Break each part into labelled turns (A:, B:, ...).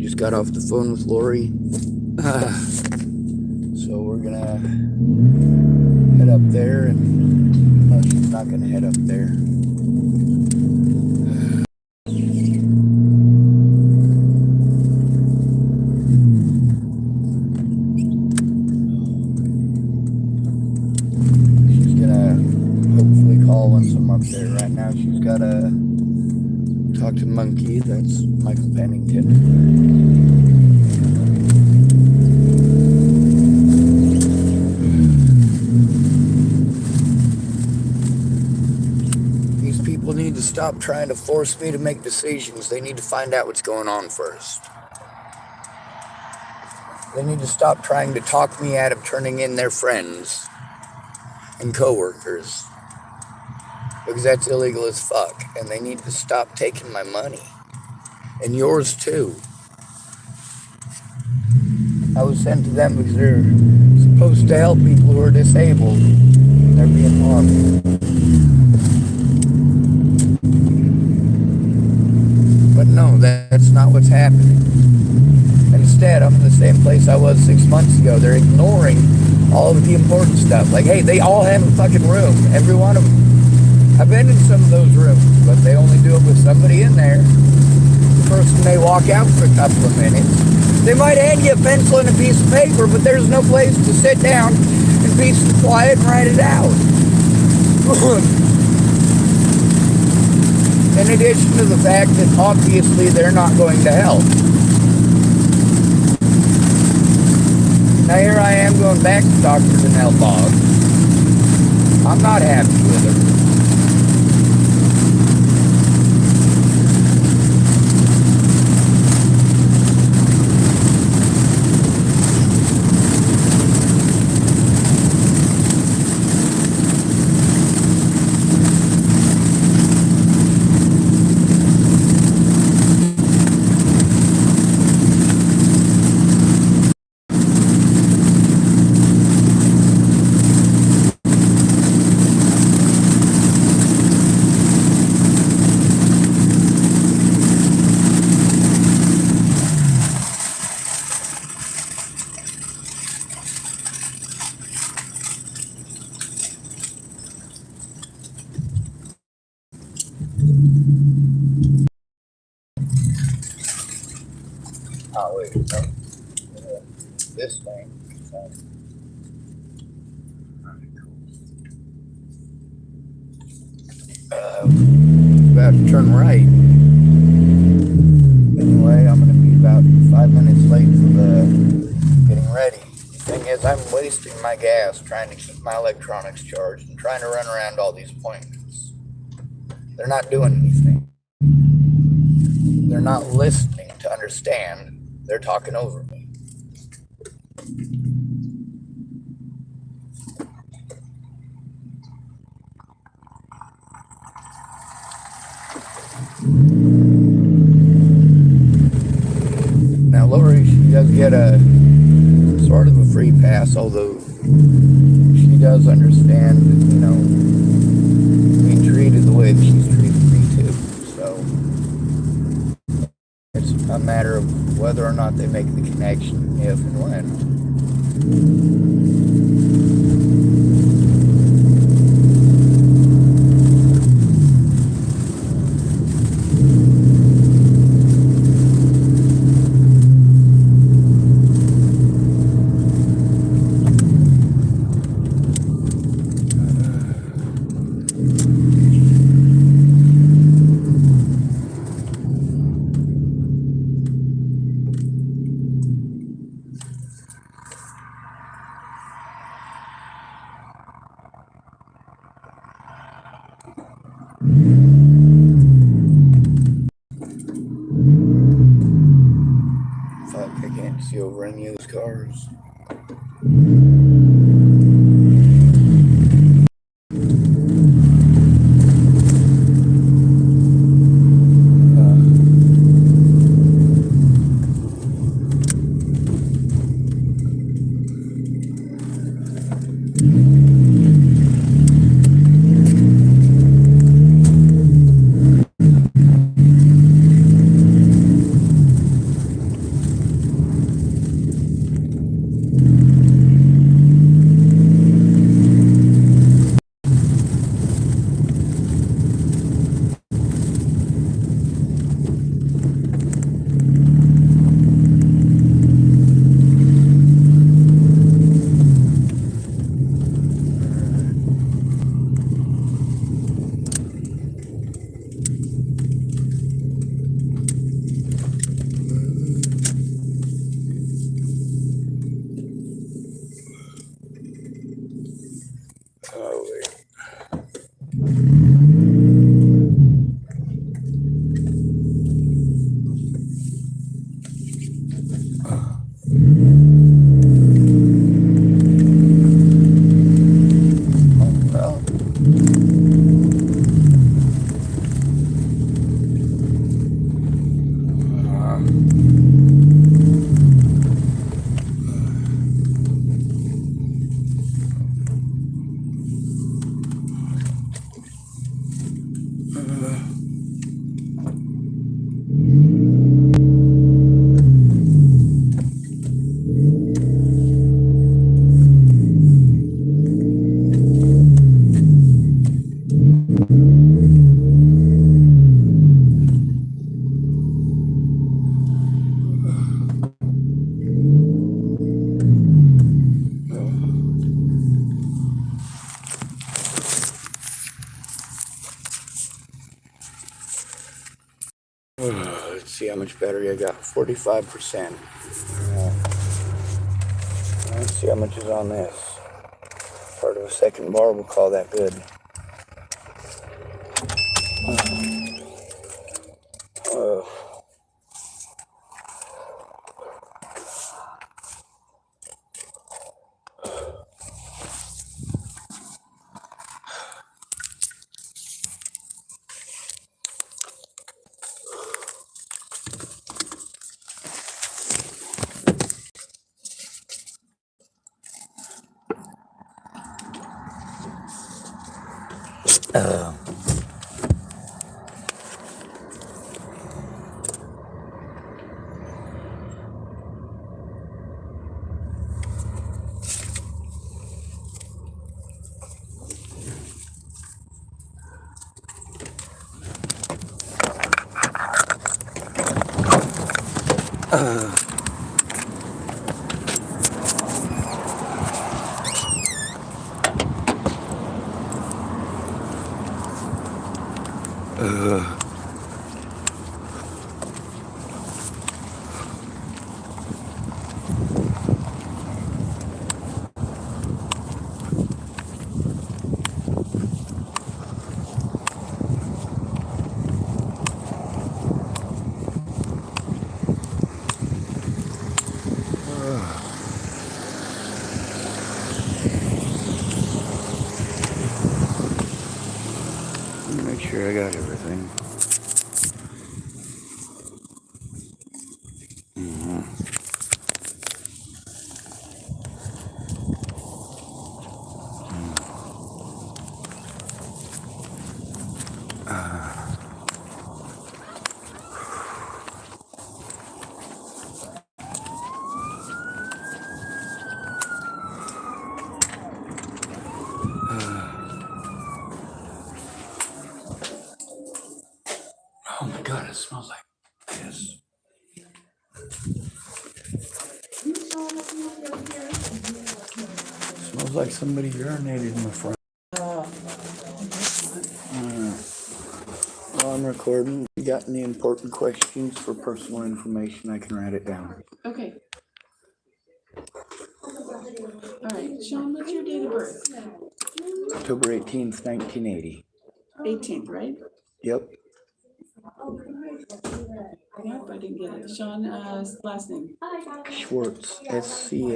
A: just got off the phone with Lori. So we're gonna head up there, and no, she's not gonna head up there. She's gonna hopefully call once I'm up there. Right now she's gotta talk to Monkey, that's Michael Pennington. People need to stop trying to force me to make decisions. They need to find out what's going on first. They need to stop trying to talk me out of turning in their friends and coworkers, because that's illegal as fuck. And they need to stop taking my money, and yours too. I was sent to them because they're supposed to help people who are disabled. They're being harmed. But no, that's not what's happening. Instead, I'm in the same place I was 6 months ago. They're ignoring all of the important stuff. Like, hey, they all have a fucking room. Every one of them. I've been in some of those rooms, but they only do it with somebody in there. The person may walk out for a couple of minutes. They might hand you a pencil and a piece of paper, but there's no place to sit down in peace and quiet and write it out. In addition to the fact that obviously they're not going to help. Now here I am going back to Dr. Danell Boggs. I'm not happy with her. Oh, wait, no. This thing. About to turn right. Anyway, I'm going to be about 5 minutes late for the getting ready. The thing is, I'm wasting my gas trying to keep my electronics charged and trying to run around all these appointments. They're not doing anything. They're not listening to understand. They're talking over me. Now, Lori, she does get a sort of a free pass, although she does understand that, you know, being treated the way that she's treated me too. So it's a matter of whether or not they make the connection, if and when. Fuck, I can't see over any of those cars. much battery I got? 45%. Let's see how much is on this. Part of a second bar, we'll call that good. Make sure I got everything. Oh my God, it smells like piss. Smells like somebody urinated in the front. While I'm recording, you got any important questions for personal information? I can write it down.
B: Okay. All right, Sean, what's your date of birth?
A: October 18th, 1980.
B: 18th, right?
A: Yep.
B: Nope, I didn't get it. Sean, last name?
A: Schwartz. SCHWARTZ.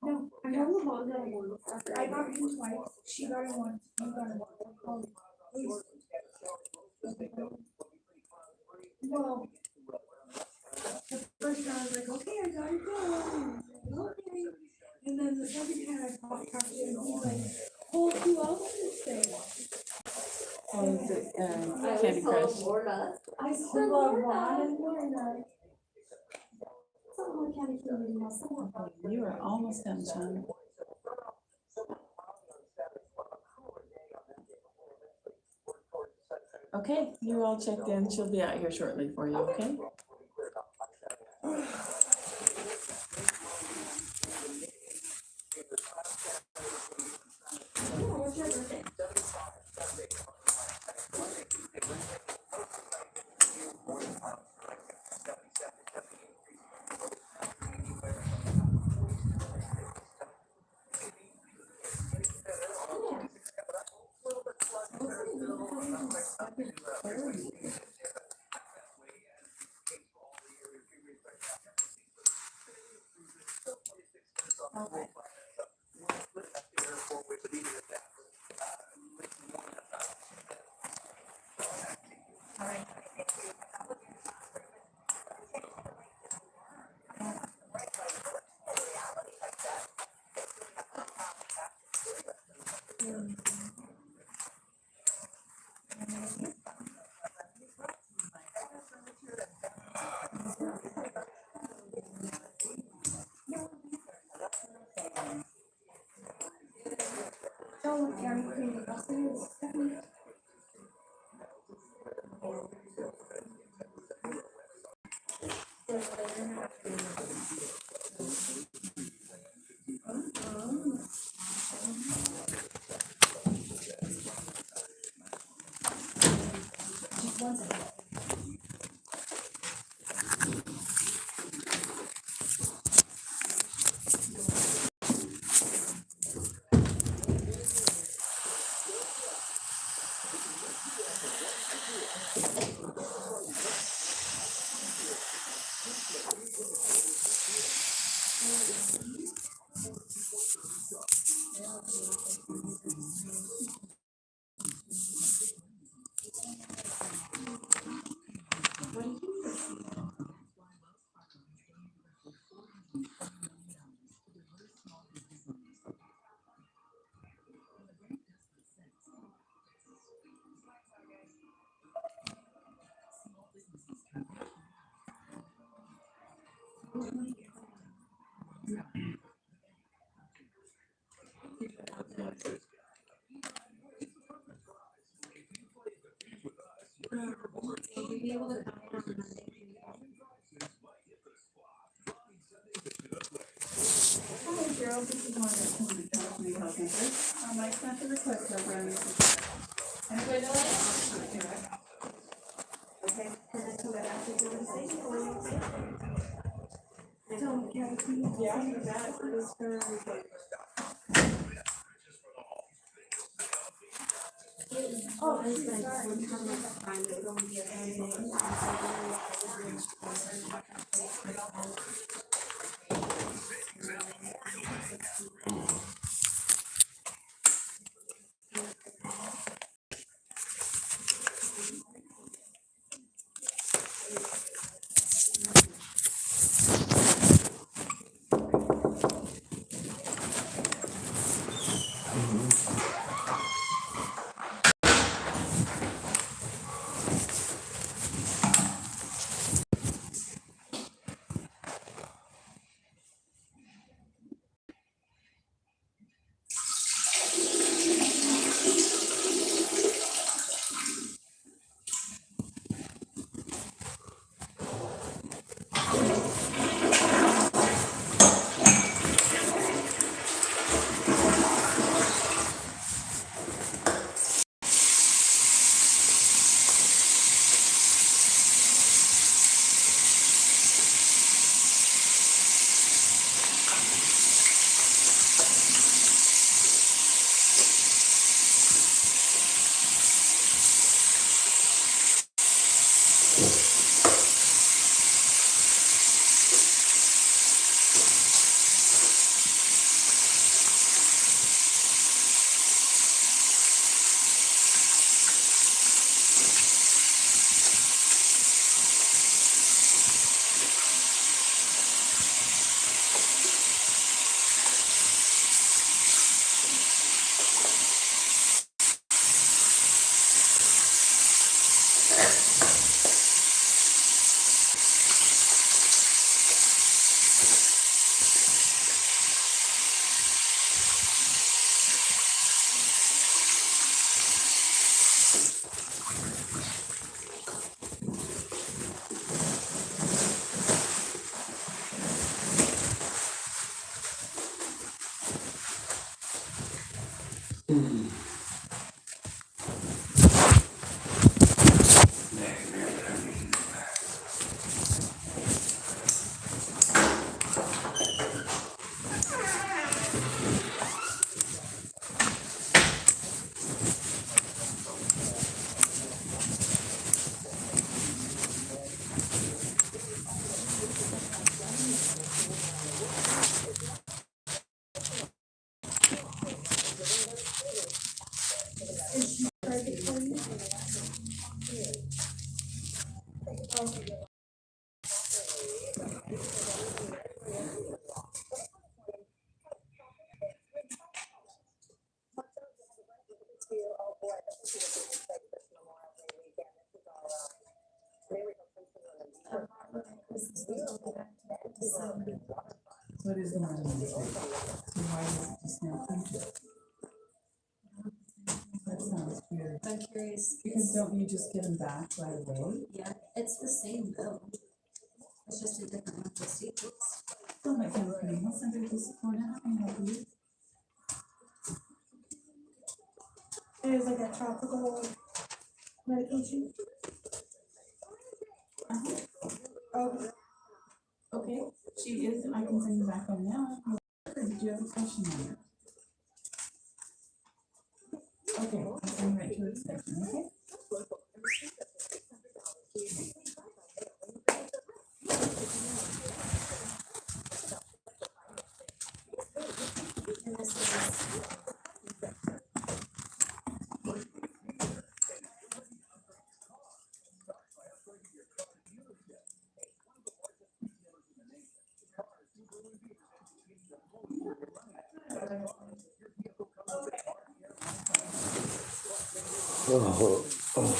C: No, I have a lot that one. I got him twice. She got him once. You got him once. Well, the first time I was like, okay, I got it done. Okay. And then the second time I talked to him, he's like, well, who else did it say?
B: Oh, is it Candy Crush?
C: I still love Ron and Lorna.
B: You are almost done, Sean. Okay, you're all checked in. She'll be out here shortly for you, okay?
C: Just one second. Will you be able to come in on Monday?
B: Hi, Gerald, this is Margaret from the Community Health Center. I sent the request program. Anybody know that? Okay, can I come back after the conversation or you say?
C: Tell me, Kathy, can you?
B: Yeah, that is for.
C: Oh, it's been, we're talking about the time that we're going to be available.
B: What is the one? So why is it just now? That sounds weird.
D: I'm curious,
B: Because don't you just get them back right away?
D: yeah, it's the same bill. It's just a different monthly sequence.
B: Don't make them pretty. What's under this corner? How can I help you?
C: It is like a tropical medication. Oh,
B: Okay, she is, I can send you back on now. Or did you have a question on it? Okay, I'll send you right to extension, okay?
D: And this is,
A: Oh, oh.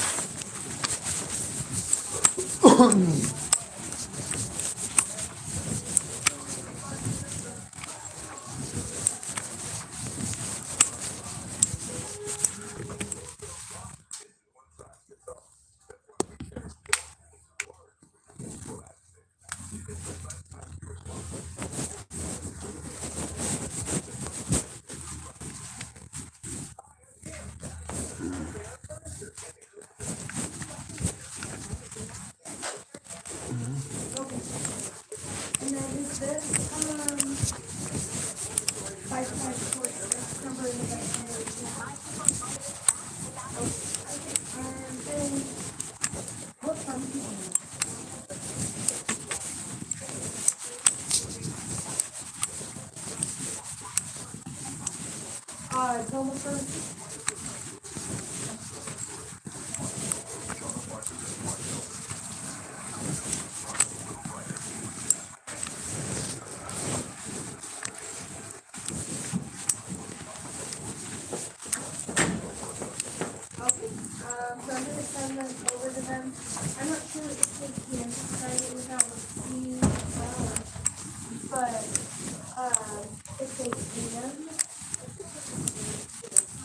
C: and then is this, 554, this number in the veterinary too? And then, what pharmacy? Telephone. Okay, so I'm gonna send them over to them. I'm not sure if they can sign it without me, but, if they can,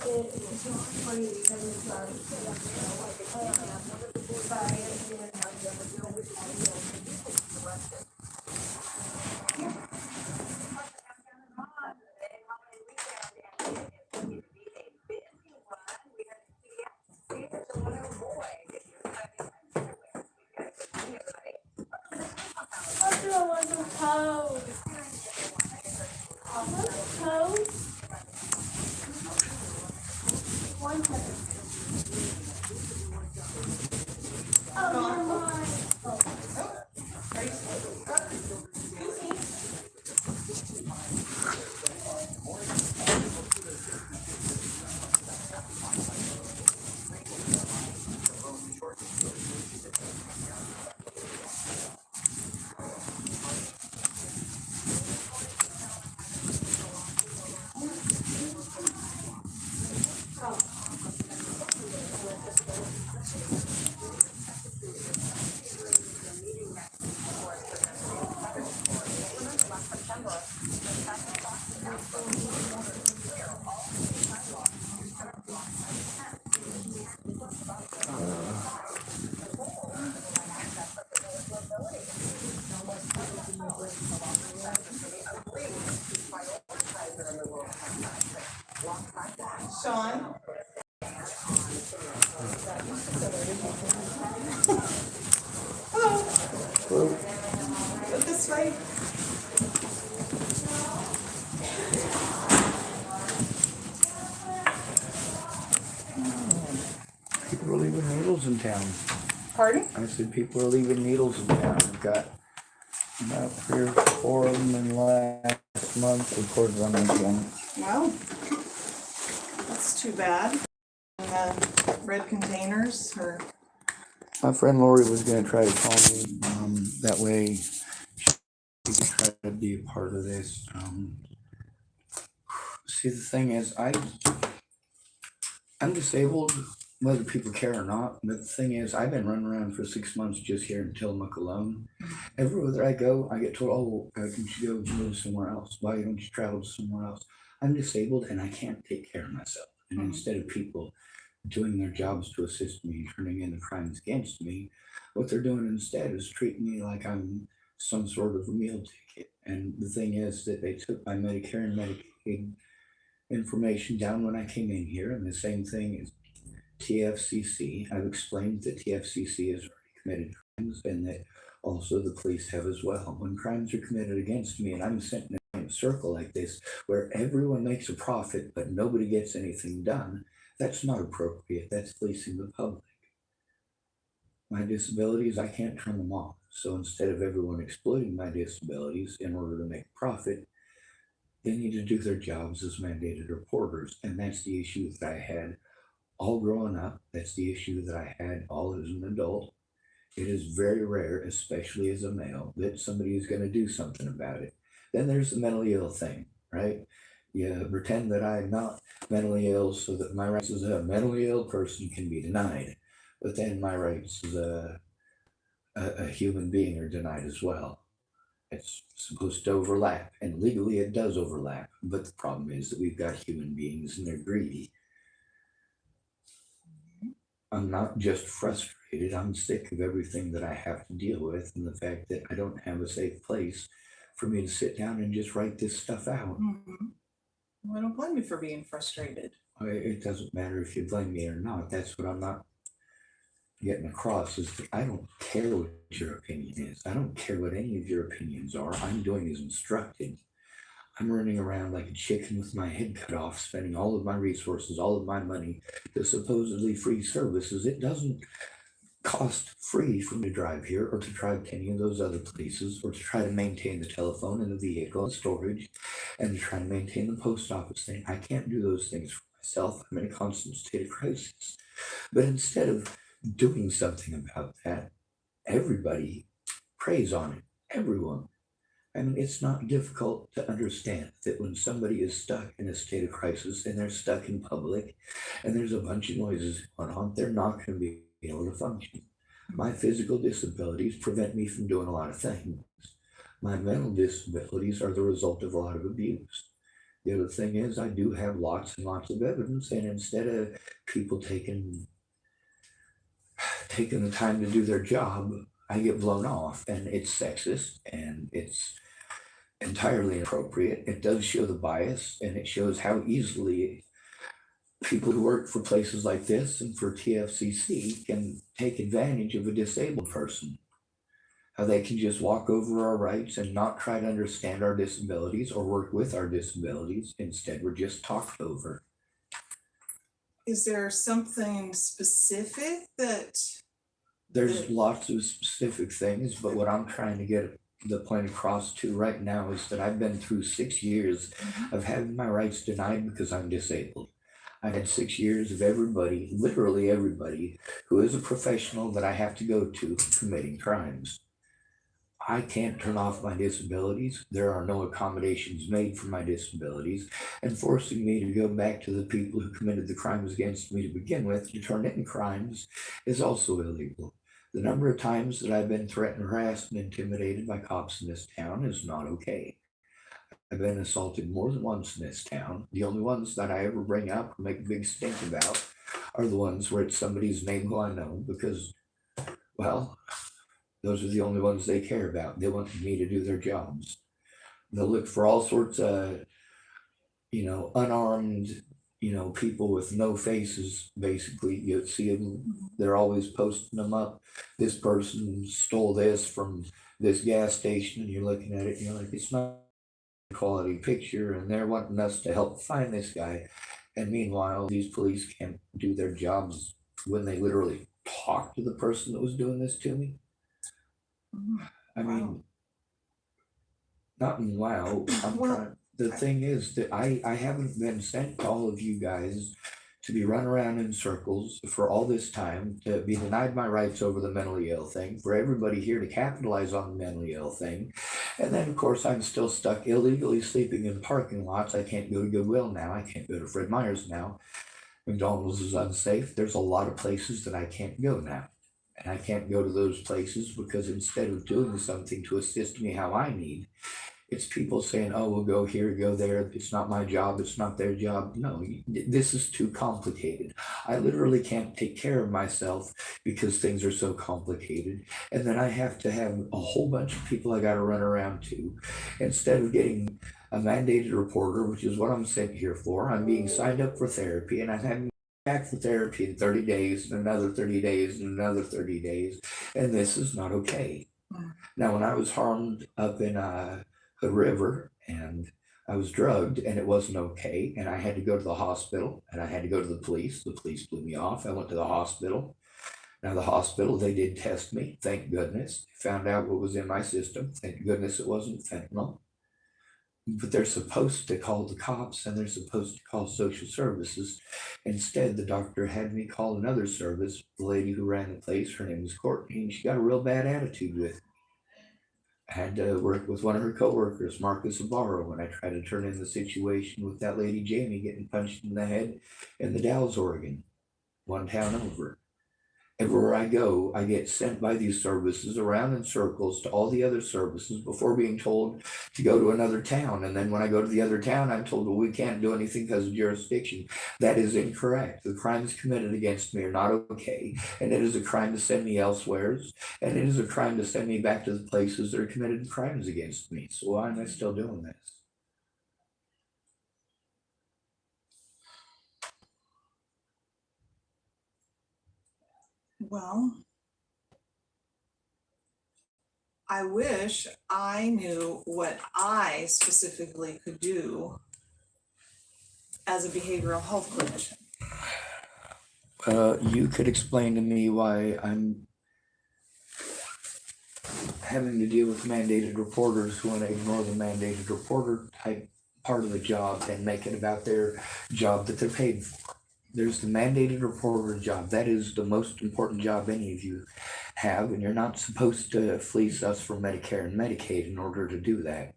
C: it's just free, because it's, I'll do a little code. A little code. One second. Oh, never mind.
B: Sean? Hello. Go this way.
A: People are leaving needles in town.
B: Pardon?
A: I said people are leaving needles in town. We've got about 3 or 4 of them in last month. Reported on this one.
B: Well, that's too bad. Red containers or?
A: My friend Lori was going to try to call me. That way she could try to be a part of this. See, the thing is, I'm disabled, whether people care or not. But the thing is, I've been running around for 6 months just here in Tillamook alone. Everywhere I go, I get told, "Oh, why don't you go move somewhere else? Why don't you travel to somewhere else?" I'm disabled and I can't take care of myself. And instead of people doing their jobs to assist me and turning in the crimes against me, what they're doing instead is treating me like I'm some sort of a meal ticket. And the thing is that they took my Medicare and Medicaid
E: information down when I came in here, and the same thing is TFCC. I've explained that TFCC has already committed crimes and that also the police have as well. When crimes are committed against me and I'm sent in a circle like this where everyone makes a profit but nobody gets anything done, that's not appropriate. That's fleecing the public. My disabilities, I can't turn them off. So instead of everyone exploiting my disabilities in order to make profit, they need to do their jobs as mandated reporters. And that's the issue that I had all growing up. That's the issue that I had all as an adult. It is very rare, especially as a male, that somebody is going to do something about it. Then there's the mentally ill thing, right? You pretend that I'm not mentally ill so that my rights as a mentally ill person can be denied. But then my rights as a human being are denied as well. It's supposed to overlap, and legally it does overlap. But the problem is that we've got human beings and they're greedy. I'm not just frustrated, I'm sick of everything that I have to deal with and the fact that I don't have a safe place for me to sit down and just write this stuff out.
F: Well, I don't blame you for being frustrated.
E: It doesn't matter if you blame me or not. That's what I'm not getting across is that I don't care what your opinion is. I don't care what any of your opinions are. I'm doing as instructed. I'm running around like a chicken with my head cut off, spending all of my resources, all of my money to supposedly free services. It doesn't cost free for me to drive here or to drive to any of those other places or to try to maintain the telephone and the vehicle and storage and to try to maintain the post office thing. I can't do those things for myself. I'm in a constant state of crisis. But instead of doing something about that, everybody preys on it. Everyone. I mean, it's not difficult to understand that when somebody is stuck in a state of crisis and they're stuck in public and there's a bunch of noises going on, they're not going to be able to function. My physical disabilities prevent me from doing a lot of things. My mental disabilities are the result of a lot of abuse. The other thing is I do have lots and lots of evidence, and instead of people taking the time to do their job, I get blown off, and it's sexist and it's entirely inappropriate. It does show the bias, and it shows how easily people who work for places like this and for TFCC can take advantage of a disabled person. How they can just walk over our rights and not try to understand our disabilities or work with our disabilities. Instead, we're just talked over.
F: Is there something specific that?
E: There's lots of specific things, but what I'm trying to get the point across to right now is that I've been through 6 years of having my rights denied because I'm disabled. I had 6 years of everybody, literally everybody, who is a professional that I have to go to committing crimes. I can't turn off my disabilities. There are no accommodations made for my disabilities, and forcing me to go back to the people who committed the crimes against me to begin with to turn in crimes is also illegal. The number of times that I've been threatened, harassed, and intimidated by cops in this town is not okay. I've been assaulted more than once in this town. The only ones that I ever bring up or make a big stink about are the ones where it's somebody's name who I know because, well, those are the only ones they care about. They want me to do their jobs. They'll look for all sorts of, unarmed, people with no faces, basically. You see them, they're always posting them up. This person stole this from this gas station, and you're looking at it, and you're like, it's not a quality picture, and they're wanting us to help find this guy. And meanwhile, these police can't do their jobs when they literally talk to the person that was doing this to me. I mean, not meanwhile. The thing is that I haven't been sent to all of you guys to be run around in circles for all this time, to be denied my rights over the mentally ill thing, for everybody here to capitalize on the mentally ill thing. And then, of course, I'm still stuck illegally sleeping in parking lots. I can't go to Goodwill now. I can't go to Fred Meyer's now. McDonald's is unsafe. There's a lot of places that I can't go now. And I can't go to those places because instead of doing something to assist me how I need, it's people saying, oh, we'll go here, go there. It's not my job. It's not their job. No, this is too complicated. I literally can't take care of myself because things are so complicated. And then I have to have a whole bunch of people I got to run around to instead of getting a mandated reporter, which is what I'm sent here for. I'm being signed up for therapy, and I'm having back for therapy in 30 days, and another 30 days, and another 30 days, and this is not okay. Now, when I was harmed up in Hood River, and I was drugged, and it wasn't okay, and I had to go to the hospital, and I had to go to the police. The police blew me off. I went to the hospital. Now, the hospital, they did test me, thank goodness. They found out what was in my system. Thank goodness it wasn't fentanyl. But they're supposed to call the cops, and they're supposed to call social services. Instead, the doctor had me call another service. The lady who ran the place, her name was Courtney, and she got a real bad attitude with me. I had to work with one of her coworkers, Marcus Ibarra, when I tried to turn in the situation with that lady Jamie getting punched in the head in the Dalles, Oregon, one town over. Everywhere I go, I get sent by these services around in circles to all the other services before being told to go to another town. And then when I go to the other town, I'm told, well, we can't do anything because of jurisdiction. That is incorrect. The crimes committed against me are not okay. And it is a crime to send me elsewheres. And it is a crime to send me back to the places that are committed crimes against me. So why am I still doing this?
F: Well, I wish I knew what I specifically could do as a behavioral health clinician.
E: You could explain to me why I'm having to deal with mandated reporters who want to ignore the mandated reporter type part of the job and make it about their job that they're paid for. There's the mandated reporter job. That is the most important job any of you have, and you're not supposed to fleece us from Medicare and Medicaid in order to do that.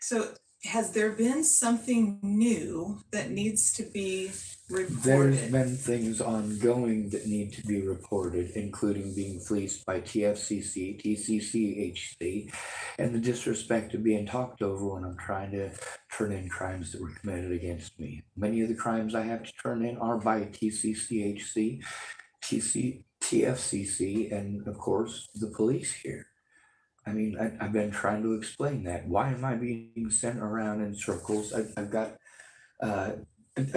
F: So has there been something new that needs to be reported?
E: There's been things ongoing that need to be reported, including being fleeced by tfcc, tcchc, and the disrespect of being talked over when I'm trying to turn in crimes that were committed against me. Many of the crimes I have to turn in are by tcchc, tfcc, and of course the police here. I mean, I've been trying to explain that. Why am I being sent around in circles? I've got, I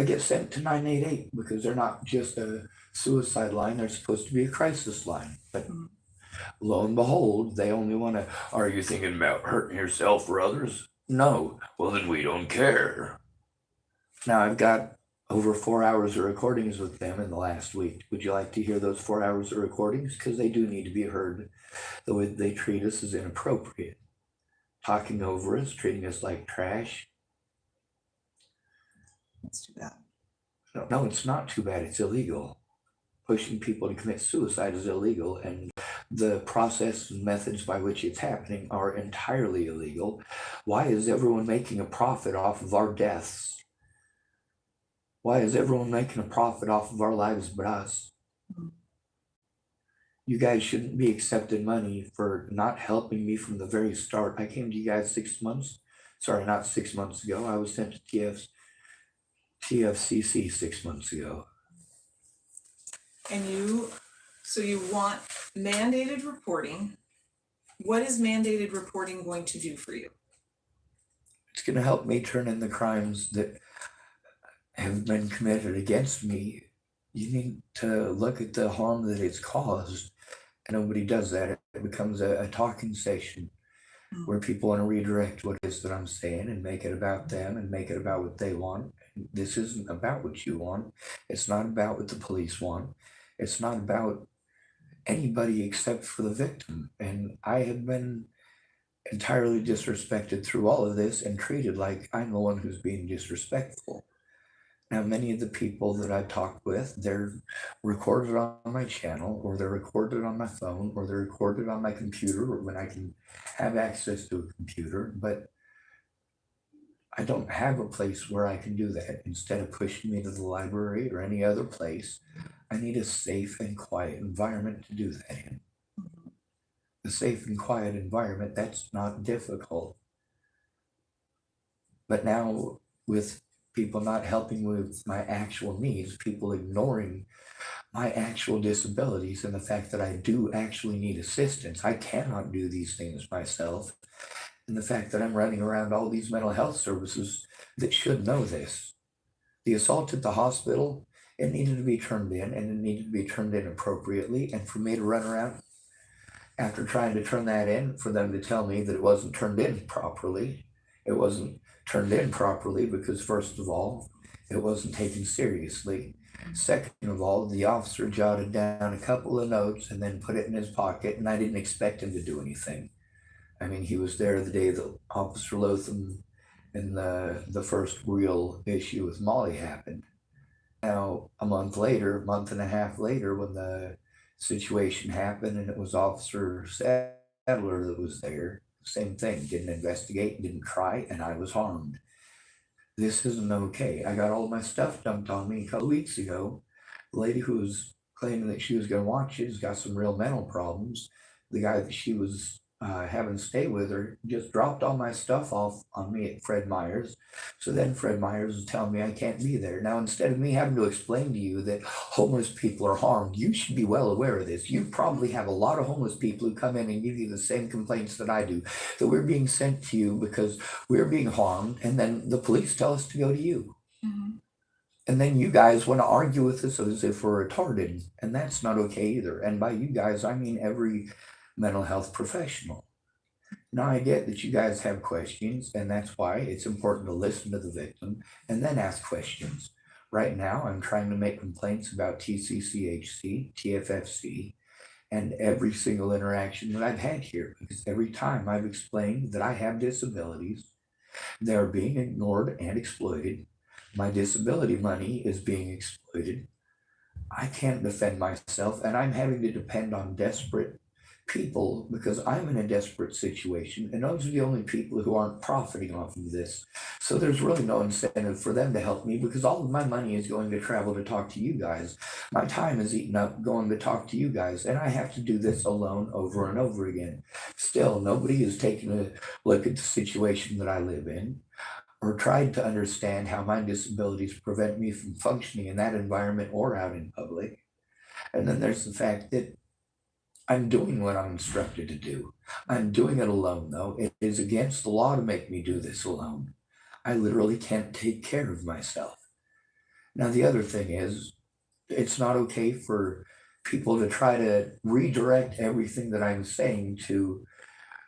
E: get sent to 988 because they're not just a suicide line, they're supposed to be a crisis line. But lo and behold, they only want to, are you thinking about hurting yourself or others? No. Well, then we don't care. Now, I've got over 4 hours of recordings with them in the last week. Would you like to hear those 4 hours of recordings? Because they do need to be heard. The way they treat us is inappropriate. Talking over us, treating us like trash.
F: That's too bad.
E: No, it's not too bad. It's illegal. Pushing people to commit suicide is illegal, and the process and methods by which it's happening are entirely illegal. Why is everyone making a profit off of our deaths? Why is everyone making a profit off of our lives but us? You guys shouldn't be accepting money for not helping me from the very start. I came to you guys 6 months, sorry, not 6 months ago. I was sent to TFCC 6 months ago.
F: And so you want mandated reporting. What is mandated reporting going to do for you?
E: It's going to help me turn in the crimes that have been committed against me. You need to look at the harm that it's caused, and nobody does that. It becomes a talking station where people want to redirect what it is that I'm saying and make it about them and make it about what they want. This isn't about what you want. It's not about what the police want. It's not about anybody except for the victim. And I have been entirely disrespected through all of this and treated like I'm the one who's being disrespectful. Now, many of the people that I've talked with, they're recorded on my channel, or they're recorded on my phone, or they're recorded on my computer when I can have access to a computer, but I don't have a place where I can do that. Instead of pushing me to the library or any other place, I need a safe and quiet environment to do that in. A safe and quiet environment, that's not difficult. But now, with people not helping with my actual needs, people ignoring my actual disabilities and the fact that I do actually need assistance. I cannot do these things myself. And the fact that I'm running around all these mental health services that should know this. The assault at the hospital, it needed to be turned in, and it needed to be turned in appropriately. And for me to run around after trying to turn that in, for them to tell me that it wasn't turned in properly, it wasn't turned in properly because, first of all, it wasn't taken seriously. Second of all, the officer jotted down a couple of notes and then put it in his pocket, and I didn't expect him to do anything. I mean, he was there the day that Officer Lotham and the first real issue with Molly happened. Now, a month later, month and a half later, when the situation happened and it was Officer Sadler that was there, same thing, didn't investigate, didn't try, and I was harmed. This isn't okay. I got all of my stuff dumped on me a couple weeks ago. The lady who was claiming that she was going to watch it has got some real mental problems. The guy that she was having stay with her just dropped all my stuff off on me at Fred Meyer's. So then Fred Meyer's was telling me I can't be there. Now, instead of me having to explain to you that homeless people are harmed, you should be well aware of this. You probably have a lot of homeless people who come in and give you the same complaints that I do, that we're being sent to you because we're being harmed, and then the police tell us to go to you.
F: Mhm.
E: And then you guys want to argue with us as if we're retarded, and that's not okay either. And by you guys, I mean every mental health professional. Now, I get that you guys have questions, and that's why it's important to listen to the victim and then ask questions. Right now, I'm trying to make complaints about tcchc, TFFC, and every single interaction that I've had here, because every time I've explained that I have disabilities, they're being ignored and exploited. My disability money is being exploited. I can't defend myself, and I'm having to depend on desperate people because I'm in a desperate situation, and those are the only people who aren't profiting off of this. So there's really no incentive for them to help me because all of my money is going to travel to talk to you guys. My time is eaten up going to talk to you guys, and I have to do this alone over and over again. Still, nobody has taken a look at the situation that I live in or tried to understand how my disabilities prevent me from functioning in that environment or out in public. And then there's the fact that I'm doing what I'm instructed to do. I'm doing it alone, though. It is against the law to make me do this alone. I literally can't take care of myself. Now, the other thing is, it's not okay for people to try to redirect everything that I'm saying to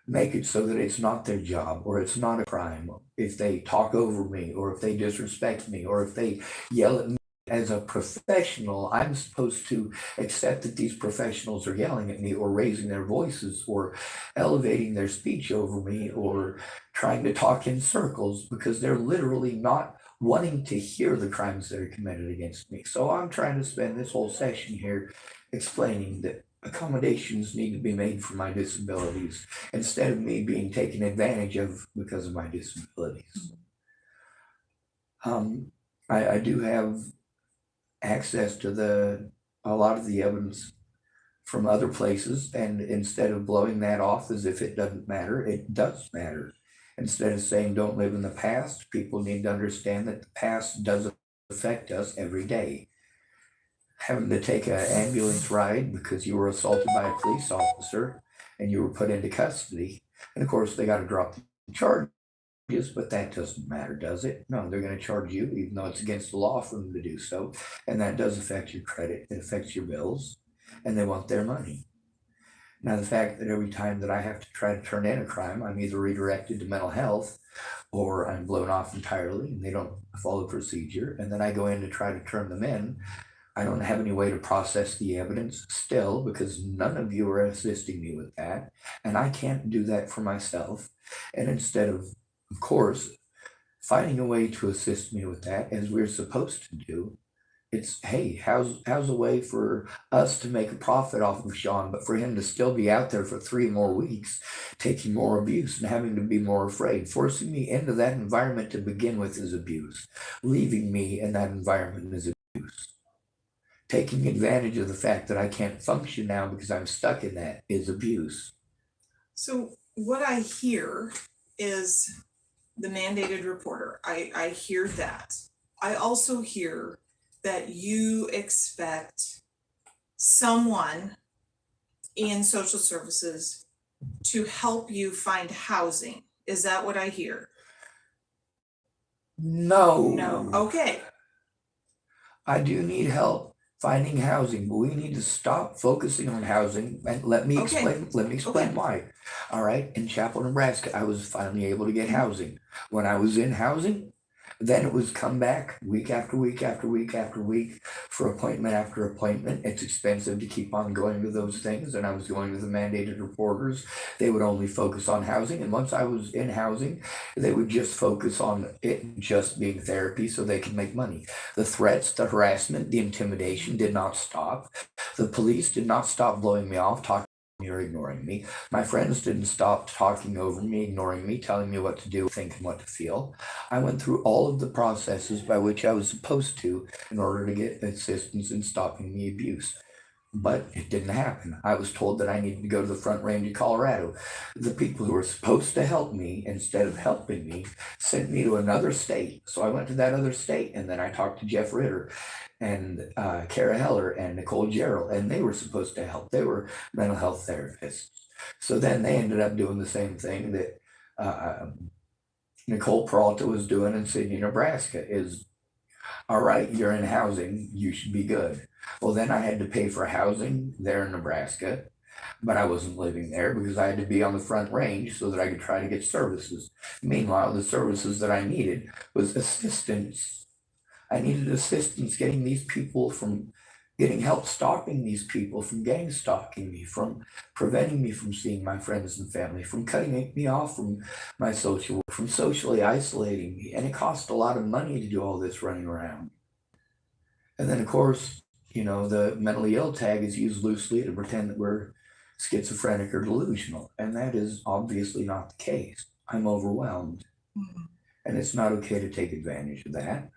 E: make it so that it's not their job or it's not a crime if they talk over me or if they disrespect me or if they yell at me. As a professional, I'm supposed to accept that these professionals are yelling at me or raising their voices or elevating their speech over me or trying to talk in circles because they're literally not wanting to hear the crimes that are committed against me. So I'm trying to spend this whole session here explaining that accommodations need to be made for my disabilities instead of me being taken advantage of because of my disabilities. I do have access to a lot of the evidence from other places, and instead of blowing that off as if it doesn't matter, it does matter. Instead of saying don't live in the past, people need to understand that the past does affect us every day. Having to take an ambulance ride because you were assaulted by a police officer and you were put into custody, and of course they got to drop the charge. But that doesn't matter, does it? No, they're going to charge you, even though it's against the law for them to do so. And that does affect your credit, it affects your bills, and they want their money. Now, the fact that every time that I have to try to turn in a crime, I'm either redirected to mental health or I'm blown off entirely and they don't follow procedure. And then I go in to try to turn them in. I don't have any way to process the evidence still because none of you are assisting me with that. And I can't do that for myself. And instead of course, finding a way to assist me with that as we're supposed to do. It's, hey, how's a way for us to make a profit off of Sean, but for him to still be out there for 3 more weeks, taking more abuse and having to be more afraid, forcing me into that environment to begin with is abuse, leaving me in that environment is abuse. Taking advantage of the fact that I can't function now because I'm stuck in that is abuse.
F: So what I hear is the mandated reporter. I hear that. I also hear that you expect someone in social services to help you find housing. Is that what I hear?
E: No.
F: No, okay,
E: I do need help finding housing, but we need to stop focusing on housing and let me
F: Okay.
E: explain
F: Okay.
E: why. All right, in Chapel, Nebraska, I was finally able to get housing. When I was in housing, then it was come back week after week after week after week for appointment after appointment. It's expensive to keep on going to those things, and I was going to the mandated reporters. They would only focus on housing, and once I was in housing, they would just focus on it just being therapy so they could make money. The threats, the harassment, the intimidation did not stop. The police did not stop blowing me off, talking to me or ignoring me. My friends didn't stop talking over me, ignoring me, telling me what to do, think, and what to feel. I went through all of the processes by which I was supposed to in order to get assistance in stopping the abuse. But it didn't happen. I was told that I needed to go to the Front Range of Colorado. The people who were supposed to help me, instead of helping me, sent me to another state. So I went to that other state, and then I talked to Jeff Ritter and Kara Heller and Nicole Gerald, and they were supposed to help. They were mental health therapists. So then they ended up doing the same thing that Nicole Peralta was doing in Sydney, Nebraska, is, all right, you're in housing, you should be good. Well, then I had to pay for housing there in Nebraska, but I wasn't living there because I had to be on the Front Range so that I could try to get services. Meanwhile, the services that I needed was assistance. I needed assistance getting these people from getting help stopping these people from gang stalking me, from preventing me from seeing my friends and family, from cutting me off from my social work, from socially isolating me. And it cost a lot of money to do all this running around. And then, of course, the mentally ill tag is used loosely to pretend that we're schizophrenic or delusional. And that is obviously not the case. I'm overwhelmed. And it's not okay to take advantage of that.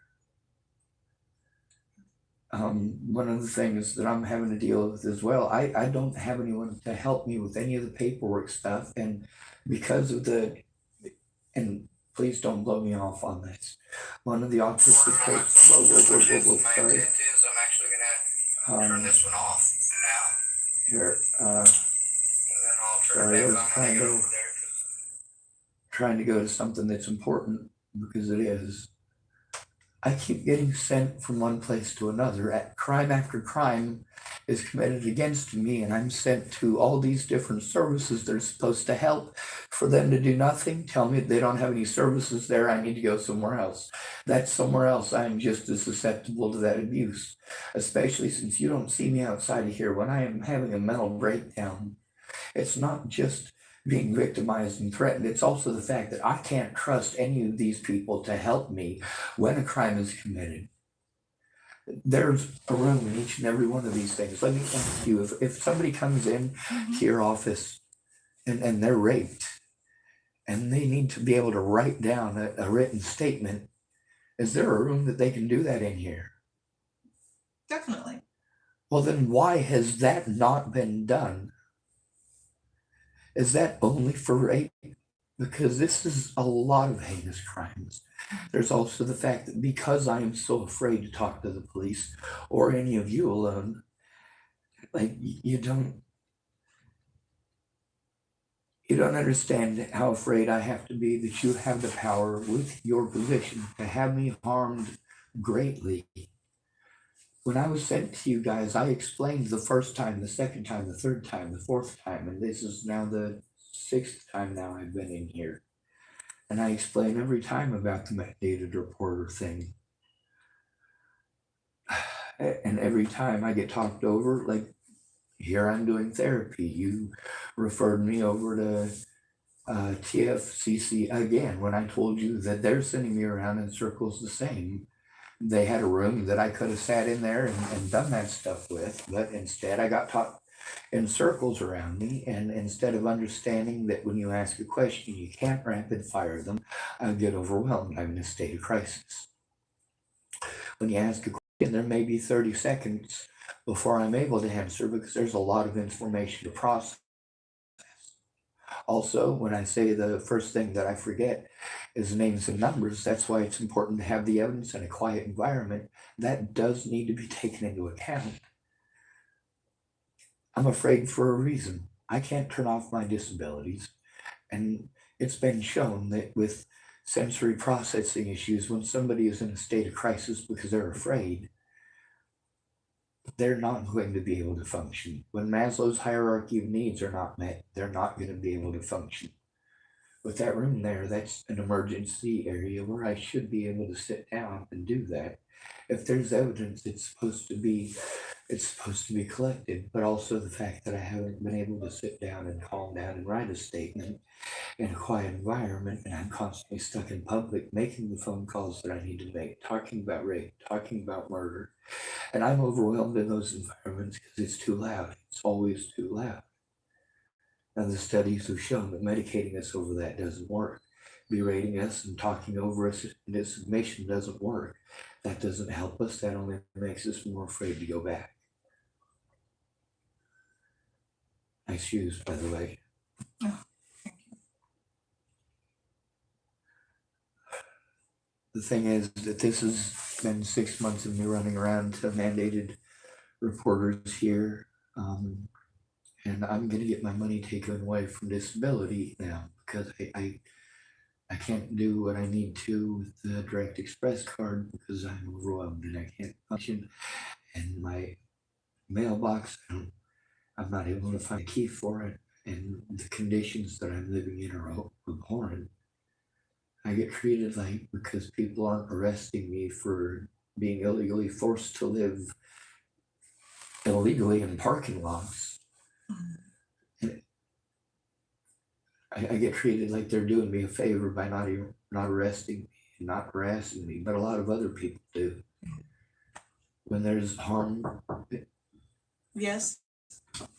E: One of the things that I'm having to deal with as well, I don't have anyone to help me with any of the paperwork stuff. And because of and please don't blow me off on this. One of the autistic folks, whoa, sorry. I'm actually gonna turn this one off now. Here, sorry, I was trying to go to something that's important because it is. I keep getting sent from one place to another. Crime after crime is committed against me, and I'm sent to all these different services that are supposed to help. For them to do nothing, tell me they don't have any services there, I need to go somewhere else. That somewhere else, I'm just as susceptible to that abuse, especially since you don't see me outside of here. When I am having a mental breakdown, it's not just being victimized and threatened. It's also the fact that I can't trust any of these people to help me when a crime is committed. There's a room in each and every one of these things. Let me ask you, if somebody comes in to your office and they're raped and they need to be able to write down a written statement, is there a room that they can do that in here?
F: definitely.
E: Well, then why has that not been done? Is that only for rape? Because this is a lot of heinous crimes. There's also the fact that because I am so afraid to talk to the police or any of you alone, like you don't understand how afraid I have to be that you have the power with your position to have me harmed greatly. When I was sent to you guys, I explained the first time, the second time, the third time, the fourth time, and this is now the 6th time now I've been in here. And I explain every time about the mandated reporter thing. And every time I get talked over, like here I'm doing therapy. You referred me over to tcchc again when I told you that they're sending me around in circles the same. They had a room that I could have sat in there and done that stuff with, but instead I got taught in circles around me. And instead of understanding that when you ask a question, you can't rapid fire them, I get overwhelmed. I'm in a state of crisis. When you ask a question, there may be 30 seconds before I'm able to answer because there's a lot of information to process. Also, when I say the first thing that I forget is names and numbers, that's why it's important to have the evidence in a quiet environment. That does need to be taken into account. I'm afraid for a reason. I can't turn off my disabilities. And it's been shown that with sensory processing issues, when somebody is in a state of crisis because they're afraid, they're not going to be able to function. When Maslow's hierarchy of needs are not met, they're not going to be able to function. With that room there, that's an emergency area where I should be able to sit down and do that. If there's evidence, it's supposed to be collected, but also the fact that I haven't been able to sit down and calm down and write a statement in a quiet environment, and I'm constantly stuck in public making the phone calls that I need to make, talking about rape, talking about murder, and I'm overwhelmed in those environments because it's too loud. It's always too loud. Now, the studies have shown that medicating us over that doesn't work. Berating us and talking over us into submission doesn't work. That doesn't help us. That only makes us more afraid to go back. Nice shoes, by the way.
F: Oh, thank you.
E: The thing is that this has been 6 months of me running around to mandated reporters here. And I'm going to get my money taken away from disability now because I can't do what I need to with the Direct Express card because I'm overwhelmed and I can't function. And my mailbox, I'm not able to find a key for it. And the conditions that I'm living in are abhorrent. I get treated like, because people aren't arresting me for being illegally forced to live illegally in parking lots. I get treated like they're doing me a favor by not arresting me and not harassing me, but a lot of other people do. When there's harm.
F: Yes,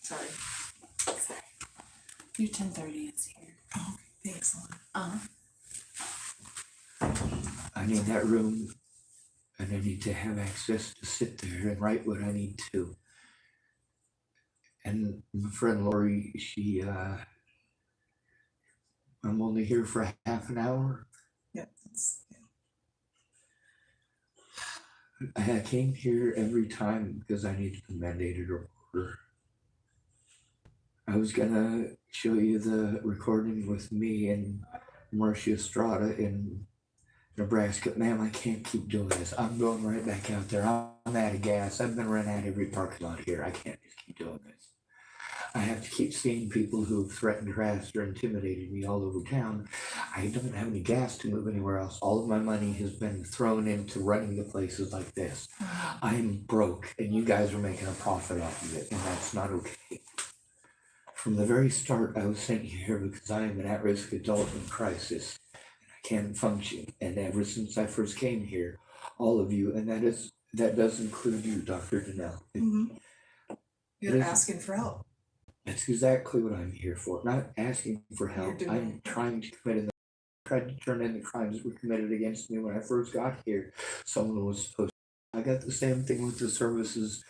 F: sorry.
G: Your 10:30 is here.
F: Oh, thanks a lot.
E: I need that room and I need to have access to sit there and write what I need to. And my friend Lori, I'm only here for half an hour.
F: Yeah,
E: I came here every time because I needed a mandated reporter. I was gonna show you the recording with me and Marcia Estrada in Nebraska. Ma'am, I can't keep doing this. I'm going right back out there. I'm out of gas. I've been running out every parking lot here. I can't just keep doing this. I have to keep seeing people who have threatened, harassed, or intimidated me all over town. I don't have any gas to move anywhere else. All of my money has been thrown into running the places like this. I'm broke, and you guys are making a profit off of it, and that's not okay. From the very start, I was sent here because I am an at-risk adult in crisis, and I can't function. And ever since I first came here, all of you, and that does include you, Dr. Danell.
F: You're asking for help.
E: That's exactly what I'm here for. Not asking for help. I'm trying to tried to turn in the crimes that were committed against me when I first got here. Someone was supposed to. I got the same thing with the services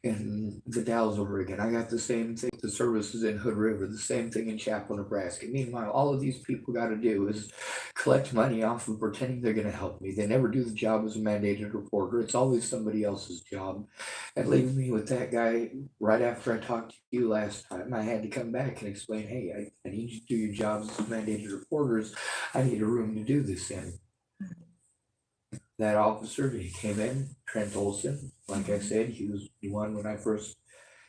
E: in the Dalles, Oregon. I got the same thing with the services in Hood River, the same thing in Chapel, Nebraska. Meanwhile, all of these people got to do is collect money off of pretending they're going to help me. They never do the job as a mandated reporter. It's always somebody else's job. And leaving me with that guy right after I talked to you last time, I had to come back and explain, hey, I need you to do your jobs as mandated reporters. I need a room to do this in. That officer, he came in, Trent Olson, like I said, he was the one when I first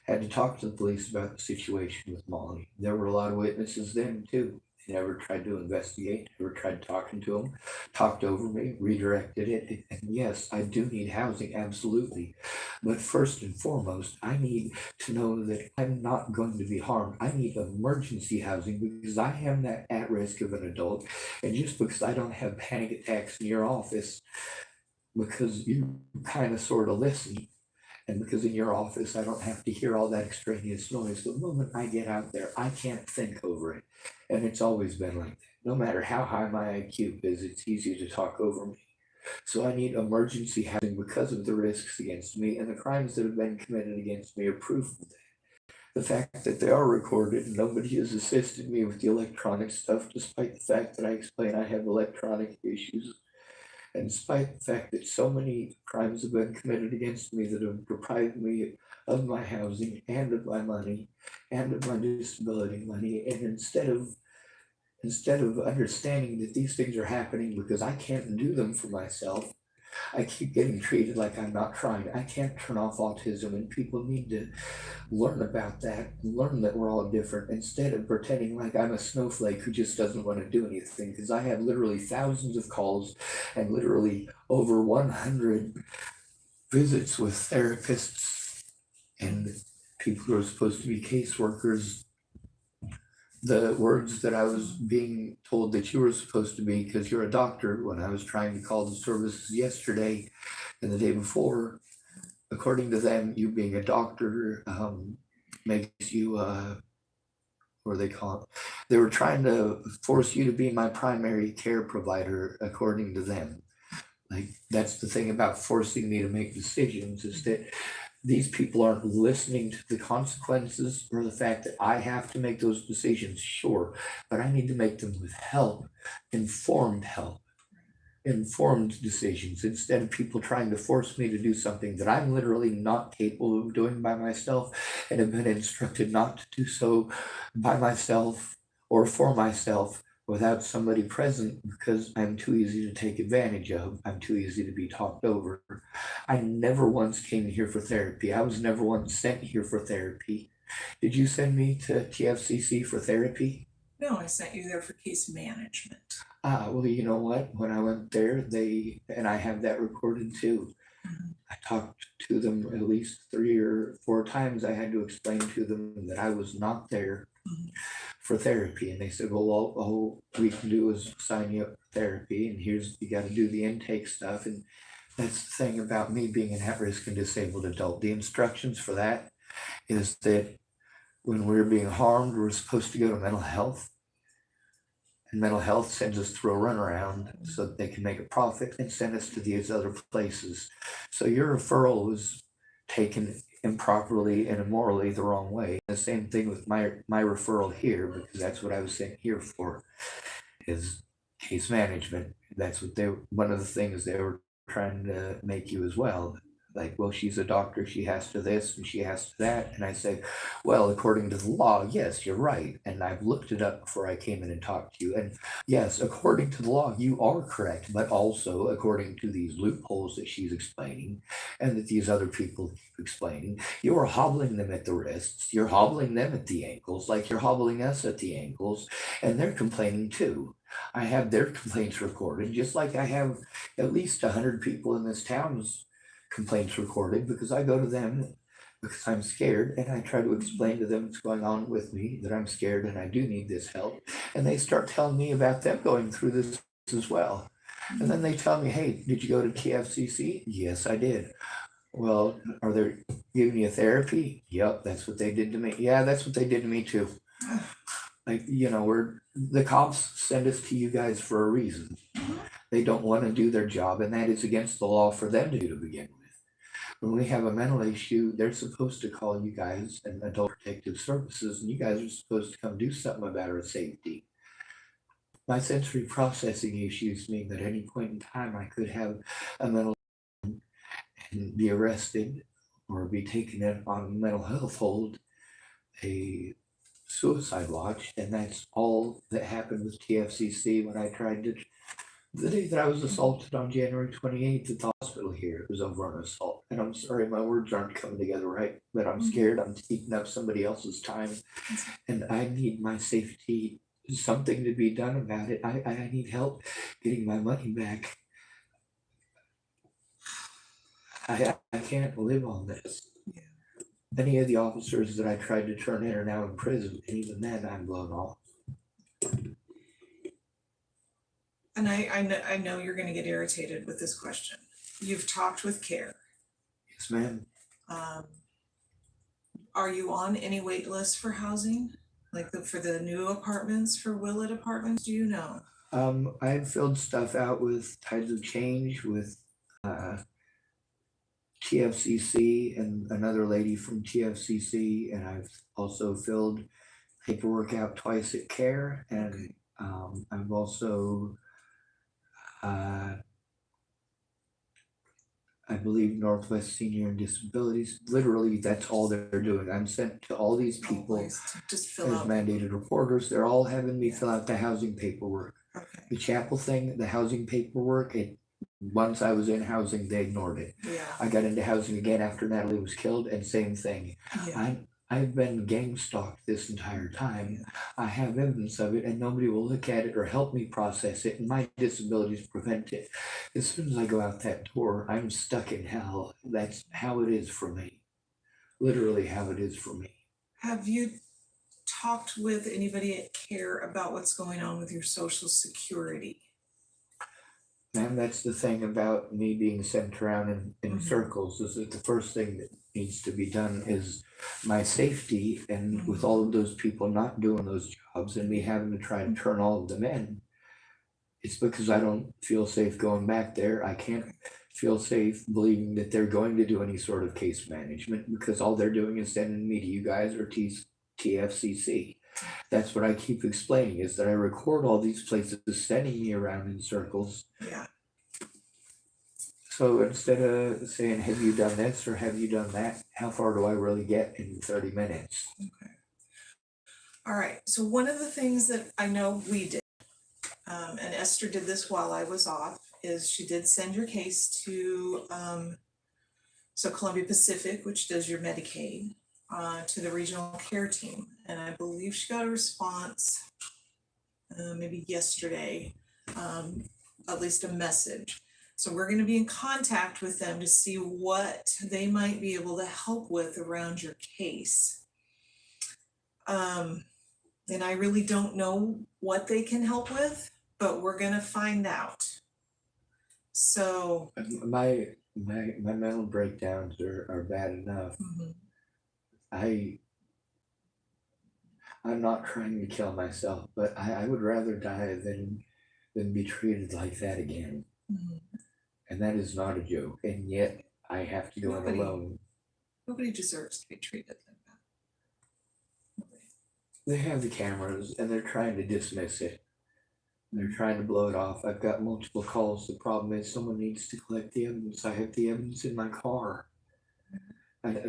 E: had to talk to the police about the situation with Molly. There were a lot of witnesses then too. They never tried to investigate, never tried talking to him, talked over me, redirected it. And yes, I do need housing, absolutely. But first and foremost, I need to know that I'm not going to be harmed. I need emergency housing because I am that at risk of an adult. And just because I don't have panic attacks in your office, because you kind of sort of listen, and because in your office I don't have to hear all that extraneous noise, the moment I get out there, I can't think over it. And it's always been like that. No matter how high my IQ is, it's easy to talk over me. So I need emergency housing because of the risks against me, and the crimes that have been committed against me are proof of that. The fact that they are recorded and nobody has assisted me with the electronic stuff, despite the fact that I explain I have electronic issues. And despite the fact that so many crimes have been committed against me that have deprived me of my housing and of my money and of my disability money, and instead of instead of understanding that these things are happening because I can't do them for myself, I keep getting treated like I'm not trying. I can't turn off autism, and people need to learn about that, learn that we're all different instead of pretending like I'm a snowflake who just doesn't want to do anything. Because I have literally thousands of calls and literally over 100 visits with therapists and people who are supposed to be caseworkers. The words that I was being told that you were supposed to be because you're a doctor when I was trying to call the services yesterday and the day before, according to them, you being a doctor makes you, what do they call it? They were trying to force you to be my primary care provider, according to them. Like, that's the thing about forcing me to make decisions is that these people aren't listening to the consequences or the fact that I have to make those decisions, sure, but I need to make them with help, informed decisions instead of people trying to force me to do something that I'm literally not capable of doing by myself and have been instructed not to do so by myself or for myself without somebody present because I'm too easy to take advantage of. I'm too easy to be talked over. I never once came here for therapy. I was never once sent here for therapy. Did you send me to TFCC for therapy?
F: No, I sent you there for case management.
E: Well, you know what? When I went there, and I have that recorded too. I talked to them at least 3 or 4 times. I had to explain to them that I was not there for therapy. And they said, well, all we can do is sign you up for therapy. And you got to do the intake stuff. And that's the thing about me being an at-risk and disabled adult. The instructions for that is that when we're being harmed, we're supposed to go to mental health. And mental health sends us through a runaround so that they can make a profit and send us to these other places. So your referral was taken improperly and immorally the wrong way. The same thing with my referral here, because that's what I was sent here for, is case management. That's what one of the things they were trying to make you as well. Like, well, she's a doctor, she has to this and she has to that. And I say, well, according to the law, yes, you're right. And I've looked it up before I came in and talked to you. And yes, according to the law, you are correct, but also according to these loopholes that she's explaining and that these other people keep explaining, you are hobbling them at the wrists, you're hobbling them at the ankles, like you're hobbling us at the ankles, and they're complaining too. I have their complaints recorded, just like I have at least 100 people in this town's complaints recorded, because I go to them because I'm scared and I try to explain to them what's going on with me, that I'm scared and I do need this help. And they start telling me about them going through this as well. And then they tell me, hey, did you go to TFCC? Yes, I did. Well, are they giving you therapy? Yep, that's what they did to me. Yeah, that's what they did to me too. Like, the cops send us to you guys for a reason. They don't want to do their job, and that is against the law for them to do to begin with. When we have a mental issue, they're supposed to call you guys and Adult Protective Services, and you guys are supposed to come do something about our safety. My sensory processing issues mean that at any point in time I could have a mental and be arrested or be taken in on a mental health hold, a suicide watch, and that's all that happened with TFCC when I tried to. The day that I was assaulted on January 28th at the hospital here, it was over an assault. And I'm sorry, my words aren't coming together right, but I'm scared. I'm eating up somebody else's time, and I need my safety, something to be done about it. I need help getting my money back. I can't live on this. Many of the officers that I tried to turn in are now in prison, and even then I'm blown off.
F: And I know you're gonna get irritated with this question. You've talked with CARE.
E: Yes, ma'am.
F: Are you on any wait lists for housing? Like for the new apartments, for Willett Apartments, do you know?
E: I had filled stuff out with Tides of Change, with TFCC and another lady from TFCC, and I've also filled paperwork out twice at CARE, and I've also I believe Northwest Senior and Disabilities. Literally, that's all they're doing. I'm sent to all these people
F: Always to just
E: as
F: fill out.
E: mandated reporters. They're all having me fill out the housing paperwork.
F: Okay,
E: The chapel thing, the housing paperwork, once I was in housing, they ignored it.
F: yeah,
E: I got into housing again after Natalie was killed, and same thing.
F: yeah.
E: I've been gang stalked this entire time. I have evidence of it, and nobody will look at it or help me process it, and my disabilities prevent it. As soon as I go out that door, I'm stuck in hell. That's how it is for me. Literally how it is for me.
F: Have you talked with anybody at CARE about what's going on with your social security?
E: And that's the thing about me being sent around in
F: Mhm.
E: circles, is that the first thing that needs to be done is my safety. And with all of those people not doing those jobs and me having to try to turn all of them in, it's because I don't feel safe going back there. I can't feel safe believing that they're going to do any sort of case management, because all they're doing is sending me to you guys or tcchc. That's what I keep explaining, is that I record all these places sending me around in circles.
F: Yeah,
E: So instead of saying, have you done this or have you done that, how far do I really get in 30 minutes?
F: okay. All right, so one of the things that I know we did, and Esther did this while I was off, is she did send your case to, so Columbia Pacific, which does your Medicaid, to the regional care team. And I believe she got a response, maybe yesterday, at least a message. So we're gonna be in contact with them to see what they might be able to help with around your case. And I really don't know what they can help with, but we're gonna find out. So,
E: My mental breakdowns are bad enough. I'm not trying to kill myself, but I would rather die than be treated like that again. And that is not a joke. And yet I have to go in alone.
F: nobody deserves to be treated like that.
E: They have the cameras and they're trying to dismiss it. They're trying to blow it off. I've got multiple calls. The problem is someone needs to collect the evidence. I have the evidence in my car.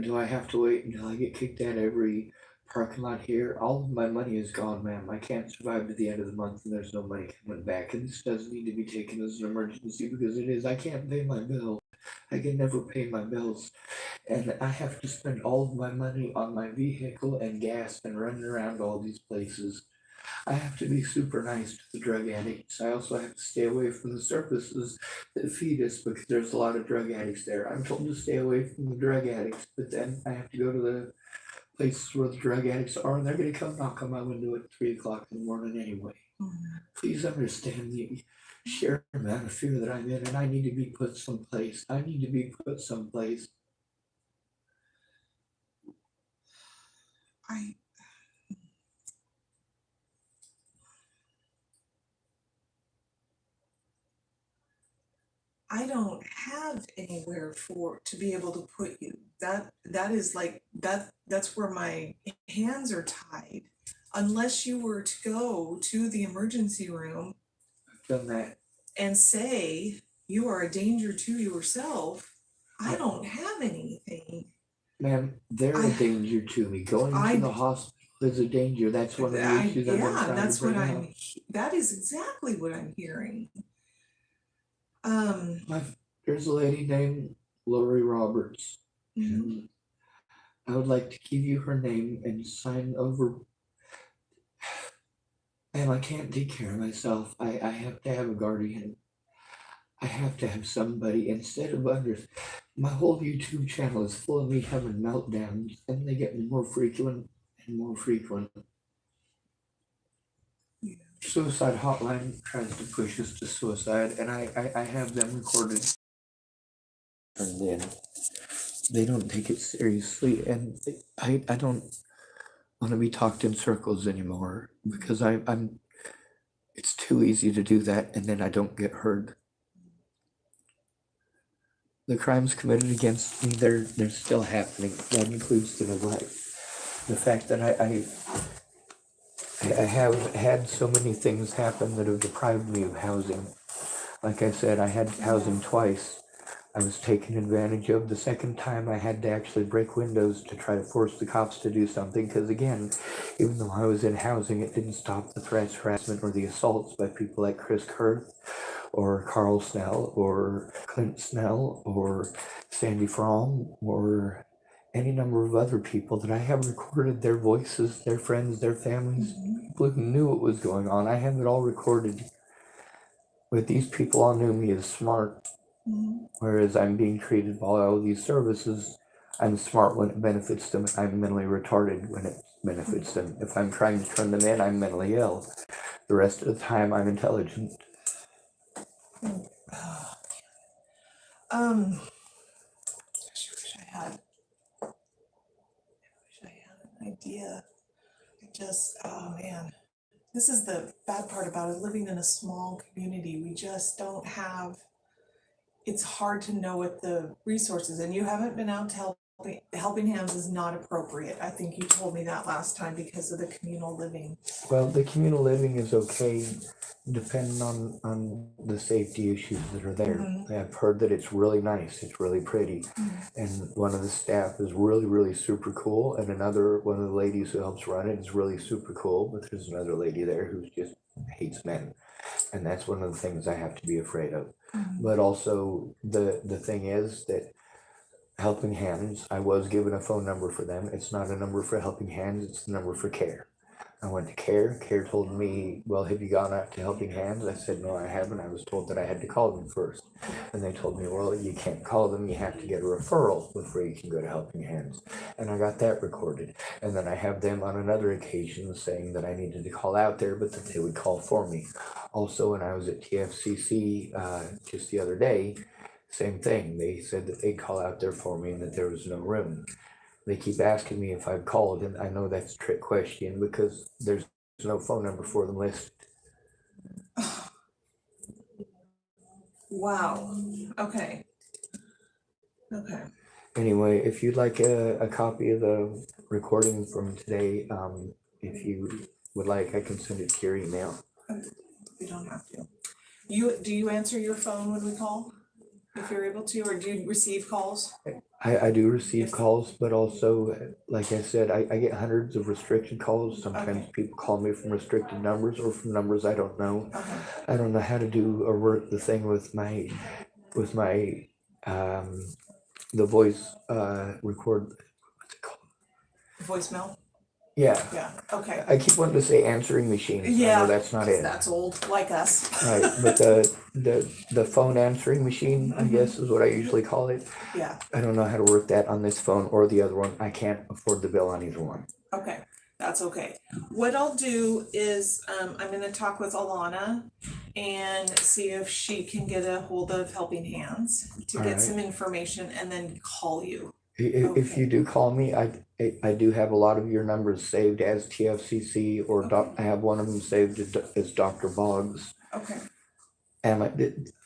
E: Do I have to wait until I get kicked out every parking lot here? All of my money is gone, ma'am. I can't survive to the end of the month and there's no money coming back. And this does need to be taken as an emergency, because it is. I can't pay my bill. I can never pay my bills. And I have to spend all of my money on my vehicle and gas and running around all these places. I have to be super nice to the drug addicts. I also have to stay away from the services that feed us, because there's a lot of drug addicts there. I'm told to stay away from the drug addicts, but then I have to go to the places where the drug addicts are, and they're gonna come knock on my window at 3 o'clock in the morning anyway. Please understand the sheer amount of fear that I'm in, and I need to be put someplace. I need to be put someplace.
F: I don't have anywhere to be able to put you. That is like, that's where my hands are tied. Unless you were to go to the emergency room
E: I've done that.
F: and say you are a danger to yourself, I don't have anything.
E: Ma'am, they're a danger to me. Going to the hospital is a danger. That's one of the issues I've been
F: Yeah,
E: trying
F: that's
E: to bring
F: what
E: up.
F: that is exactly what I'm hearing.
E: There's a lady named Lori Roberts. And I would like to give you her name and sign over. Ma'am, I can't take care of myself. I have to have a guardian. I have to have somebody instead of others. My whole YouTube channel is full of me having meltdowns, and they get more frequent and more frequent. Suicide hotline tries to push us to suicide, and I have them recorded. Turned in. They don't take it seriously, and I don't want to be talked in circles anymore, because I'm it's too easy to do that, and then I don't get heard. The crimes committed against me, they're still happening. That includes the neglect. The fact that I have had so many things happen that have deprived me of housing. Like I said, I had housing twice. I was taken advantage of. The second time I had to actually break windows to try to force the cops to do something, because again, even though I was in housing, it didn't stop the threats, harassment, or the assaults by people like Chris Kurth or Carl Snell or Clint Snell or Sandy Fromm or any number of other people that I have recorded their voices, their friends, their families, people who knew what was going on. I have it all recorded. But these people all knew me as smart, whereas I'm being treated by all these services. I'm smart when it benefits them. I'm mentally retarded when it benefits them. If I'm trying to turn them in, I'm mentally ill. The rest of the time, I'm intelligent.
F: I wish I had an idea. Oh man, this is the bad part about it, living in a small community. We just don't have, it's hard to know what the resources, and you haven't been out to helping hands is not appropriate. I think you told me that last time because of the communal living.
E: Well, the communal living is okay, depending on the safety issues that are there. I've heard that it's really nice, it's really pretty, and one of the staff is really, really super cool, and one of the ladies who helps run it is really super cool, but there's another lady there who just hates men, and that's one of the things I have to be afraid of. But also, the thing is that Helping Hands, I was given a phone number for them. It's not a number for Helping Hands, it's the number for CARE. I went to CARE. CARE told me, well, have you gone out to Helping Hands? I said, no, I haven't. I was told that I had to call them first. And they told me, well, you can't call them. You have to get a referral before you can go to Helping Hands. And I got that recorded. And then I have them on another occasion saying that I needed to call out there, but that they would call for me. Also, when I was at tcchc just the other day, same thing. They said that they'd call out there for me and that there was no room. They keep asking me if I've called, and I know that's a trick question because there's no phone number for them listed.
F: Wow. Okay.
E: Anyway, if you'd like a copy of the recording from today, if you would like, I can send it to your email.
F: You don't have to. Do you answer your phone when we call? If you're able to, or do you receive calls?
E: I do receive calls, but also, like I said, I get hundreds of restricted calls. Sometimes people call me from restricted numbers or from numbers I don't know. I don't know how to do or work the thing with my the voice record. What's it called?
F: Voicemail?
E: Yeah.
F: Yeah, okay.
E: I keep wanting to say answering machine. I know that's not it.
F: That's old, like us.
E: Right, but the phone answering machine, I guess, is what I usually call it.
F: Yeah,
E: I don't know how to work that on this phone or the other one. I can't afford the bill on either one.
F: okay, that's okay. What I'll do is, I'm gonna talk with Alana and see if she can get a hold of Helping Hands to get some information and then call you.
E: If you do call me, I do have a lot of your numbers saved as TFCC or I have one of them saved as Dr. Boggs.
F: Okay.
E: And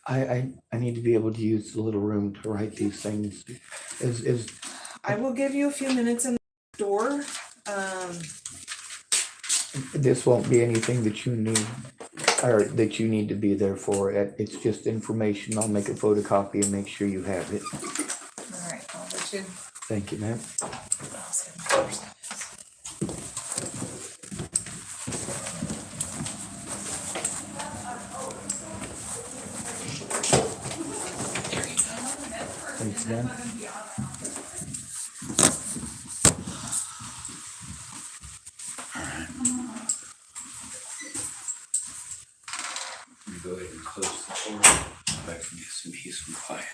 E: I need to be able to use the little room to write these things.
F: I will give you a few minutes in the door.
E: This won't be anything that you need or that you need to be there for. It's just information. I'll make a photocopy and make sure you have it.
F: All right, I'll let you.
E: Thank you, ma'am. Thanks, ma'am.
G: Go ahead and close the door so I can get some peace and quiet.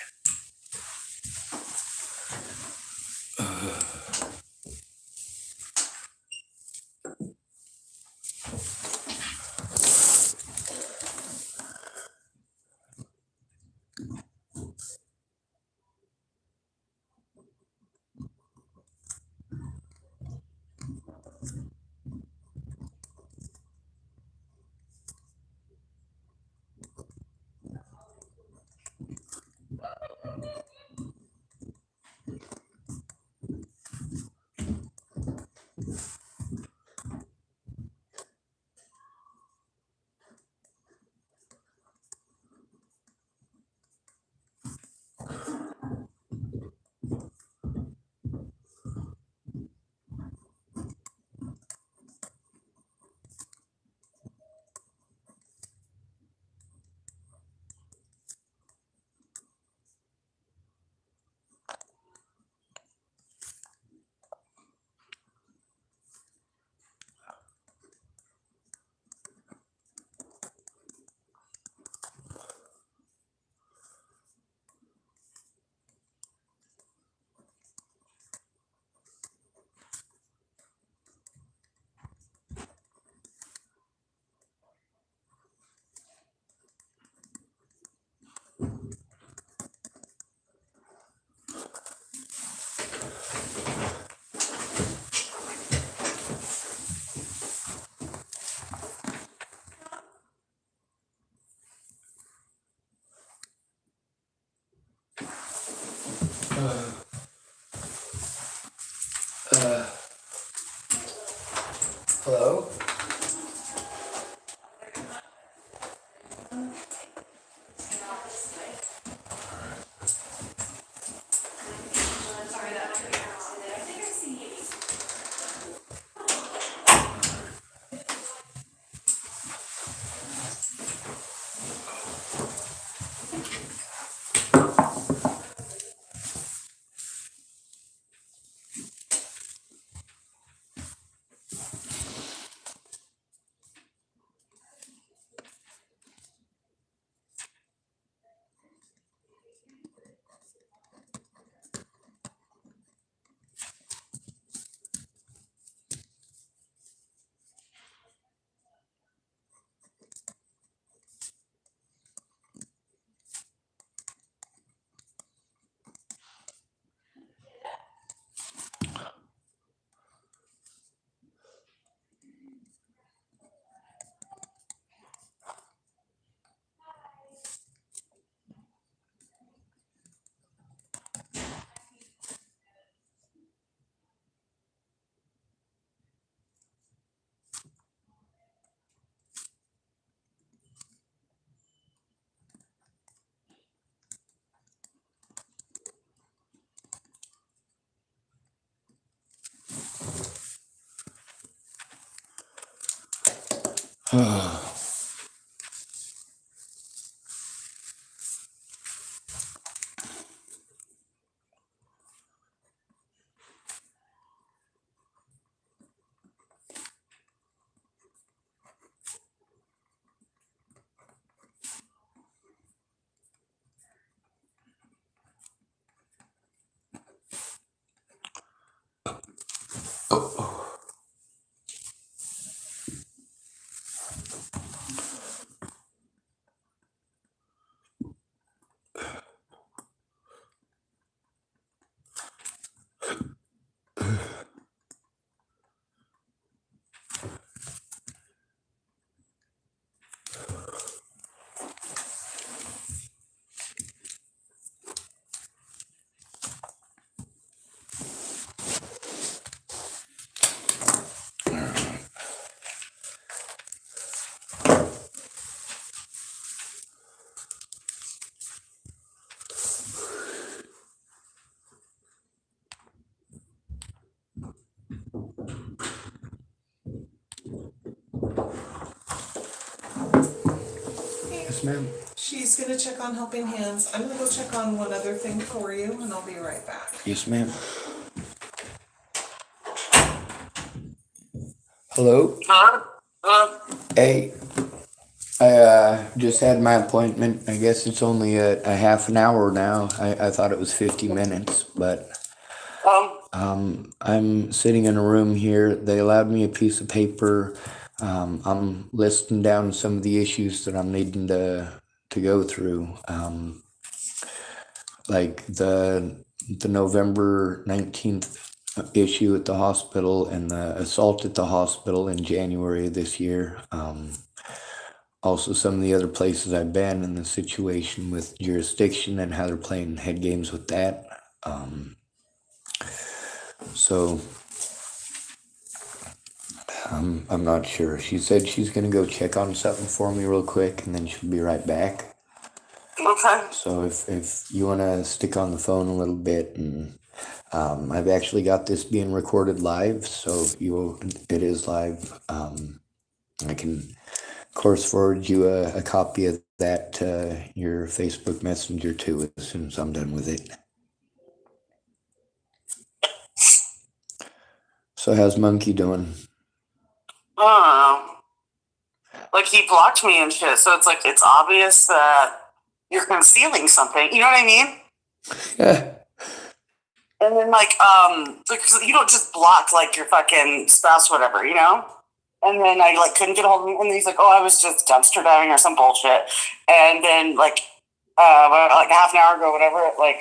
E: Hello? Yes, ma'am.
F: She's gonna check on Helping Hands. I'm gonna go check on one other thing for you, and I'll be right back.
E: Yes, ma'am. Hello? Hey, I just had my appointment. I guess it's only a half an hour now. I thought it was 50 minutes, but I'm sitting in a room here. They allowed me a piece of paper. I'm listing down some of the issues that I'm needing to go through. Like the November 19th issue at the hospital and the assault at the hospital in January of this year. Also some of the other places I've been and the situation with jurisdiction and how they're playing head games with that. So I'm not sure. She said she's gonna go check on something for me real quick and then she'll be right back.
H: Okay.
E: So if you wanna stick on the phone a little bit, and I've actually got this being recorded live, so it is live. I can of course forward you a copy of that to your Facebook Messenger too as soon as I'm done with it. So how's Monkey doing?
H: I don't know. Like, he blocked me and shit, so it's like, it's obvious that you're concealing something. You know what I mean?
E: Yeah.
H: And then, like, you don't just block, like, your fucking spouse, whatever, you know? And then I, like, couldn't get a hold of him. And then he's like, oh, I was just dumpster diving or some bullshit. And then, like half an hour ago, whatever, like,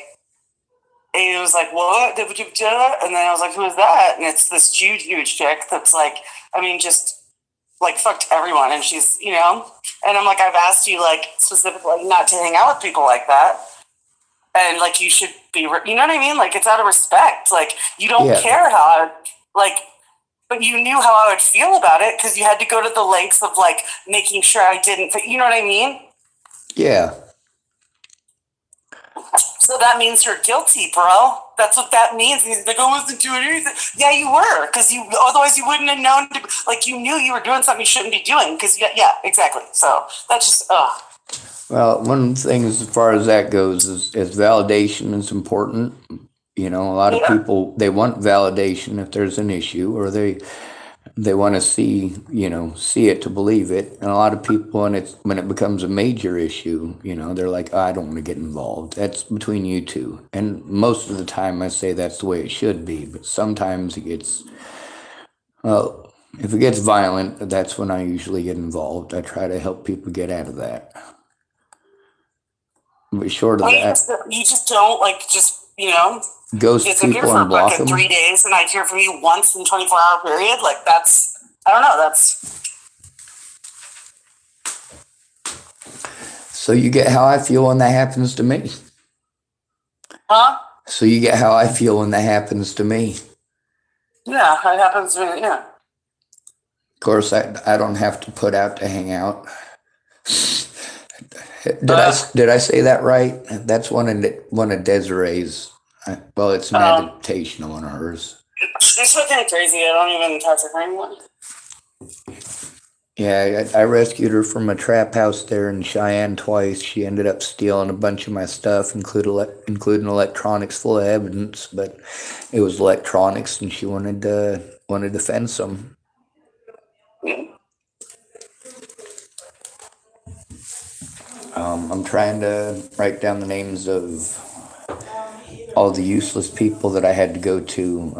H: he was like, what? And then I was like, who is that? And it's this huge chick that's like, I mean, just like fucked everyone. And she's, you know, and I'm like, I've asked you like specifically not to hang out with people like that. And like, you should be, you know what I mean? Like, it's out of respect. Like, you don't care how, like, but you knew how I would feel about it because you had to go to the lengths of like making sure I didn't, you know what I mean?
E: Yeah.
H: So that means you're guilty, bro. That's what that means. He's like, I wasn't doing anything. Yeah, you were, because you otherwise you wouldn't have known. Like you knew you were doing something you shouldn't be doing. Because yeah, exactly. So that's just
E: Well, one of the things as far as that goes is validation is important. You know, a lot of people, they want validation if there's an issue, or they want to see, see it to believe it. And a lot of people, when it becomes a major issue, they're like, I don't want to get involved. That's between you two. And most of the time I say that's the way it should be. But sometimes it gets, well, if it gets violent, that's when I usually get involved. I try to help people get out of that. But short of that,
H: you just don't
E: ghost
H: disappear
E: people
H: for
E: and block
H: fucking
E: them.
H: 3 days, and I hear from you once in 24-hour period. Like that's, I don't know. That's.
E: So you get how I feel when that happens to me.
H: Huh?
E: So you get how I feel when that happens to me.
H: Yeah, it happens to me. Yeah.
E: Of course, I don't have to put out to hang out. Did I say that right? That's one of Desiree's. Well, it's meditational one of hers.
H: She's fucking crazy. I don't even talk to her anymore.
E: Yeah, I rescued her from a trap house there in Cheyenne twice. She ended up stealing a bunch of my stuff, including electronics full of evidence. But it was electronics, and she wanted to fence them. I'm trying to write down the names of all the useless people that I had to go to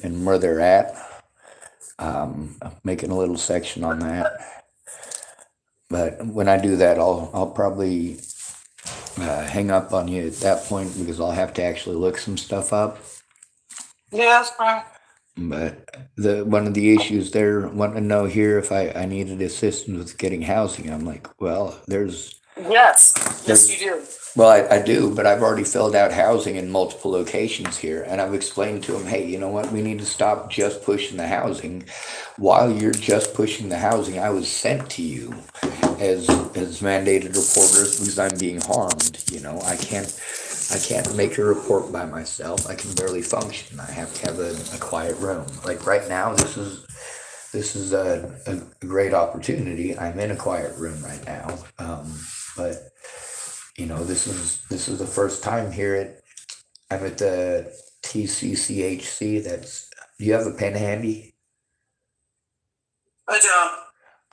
E: and where they're at. Making a little section on that. But when I do that, I'll probably hang up on you at that point because I'll have to actually look some stuff up.
H: Yeah, that's fine.
E: But one of the issues they're wanting to know here if I needed assistance with getting housing. I'm like, well,
H: Yes, you do.
E: Well, I do, but I've already filled out housing in multiple locations here, and I've explained to them, hey, you know what? We need to stop just pushing the housing. While you're just pushing the housing, I was sent to you as mandated reporters because I'm being harmed. I can't make a report by myself. I can barely function. I have to have a quiet room. Like right now, this is a great opportunity. I'm in a quiet room right now, but. This is the first time here I'm at the tcchc. Do you have a pen handy?
H: I don't.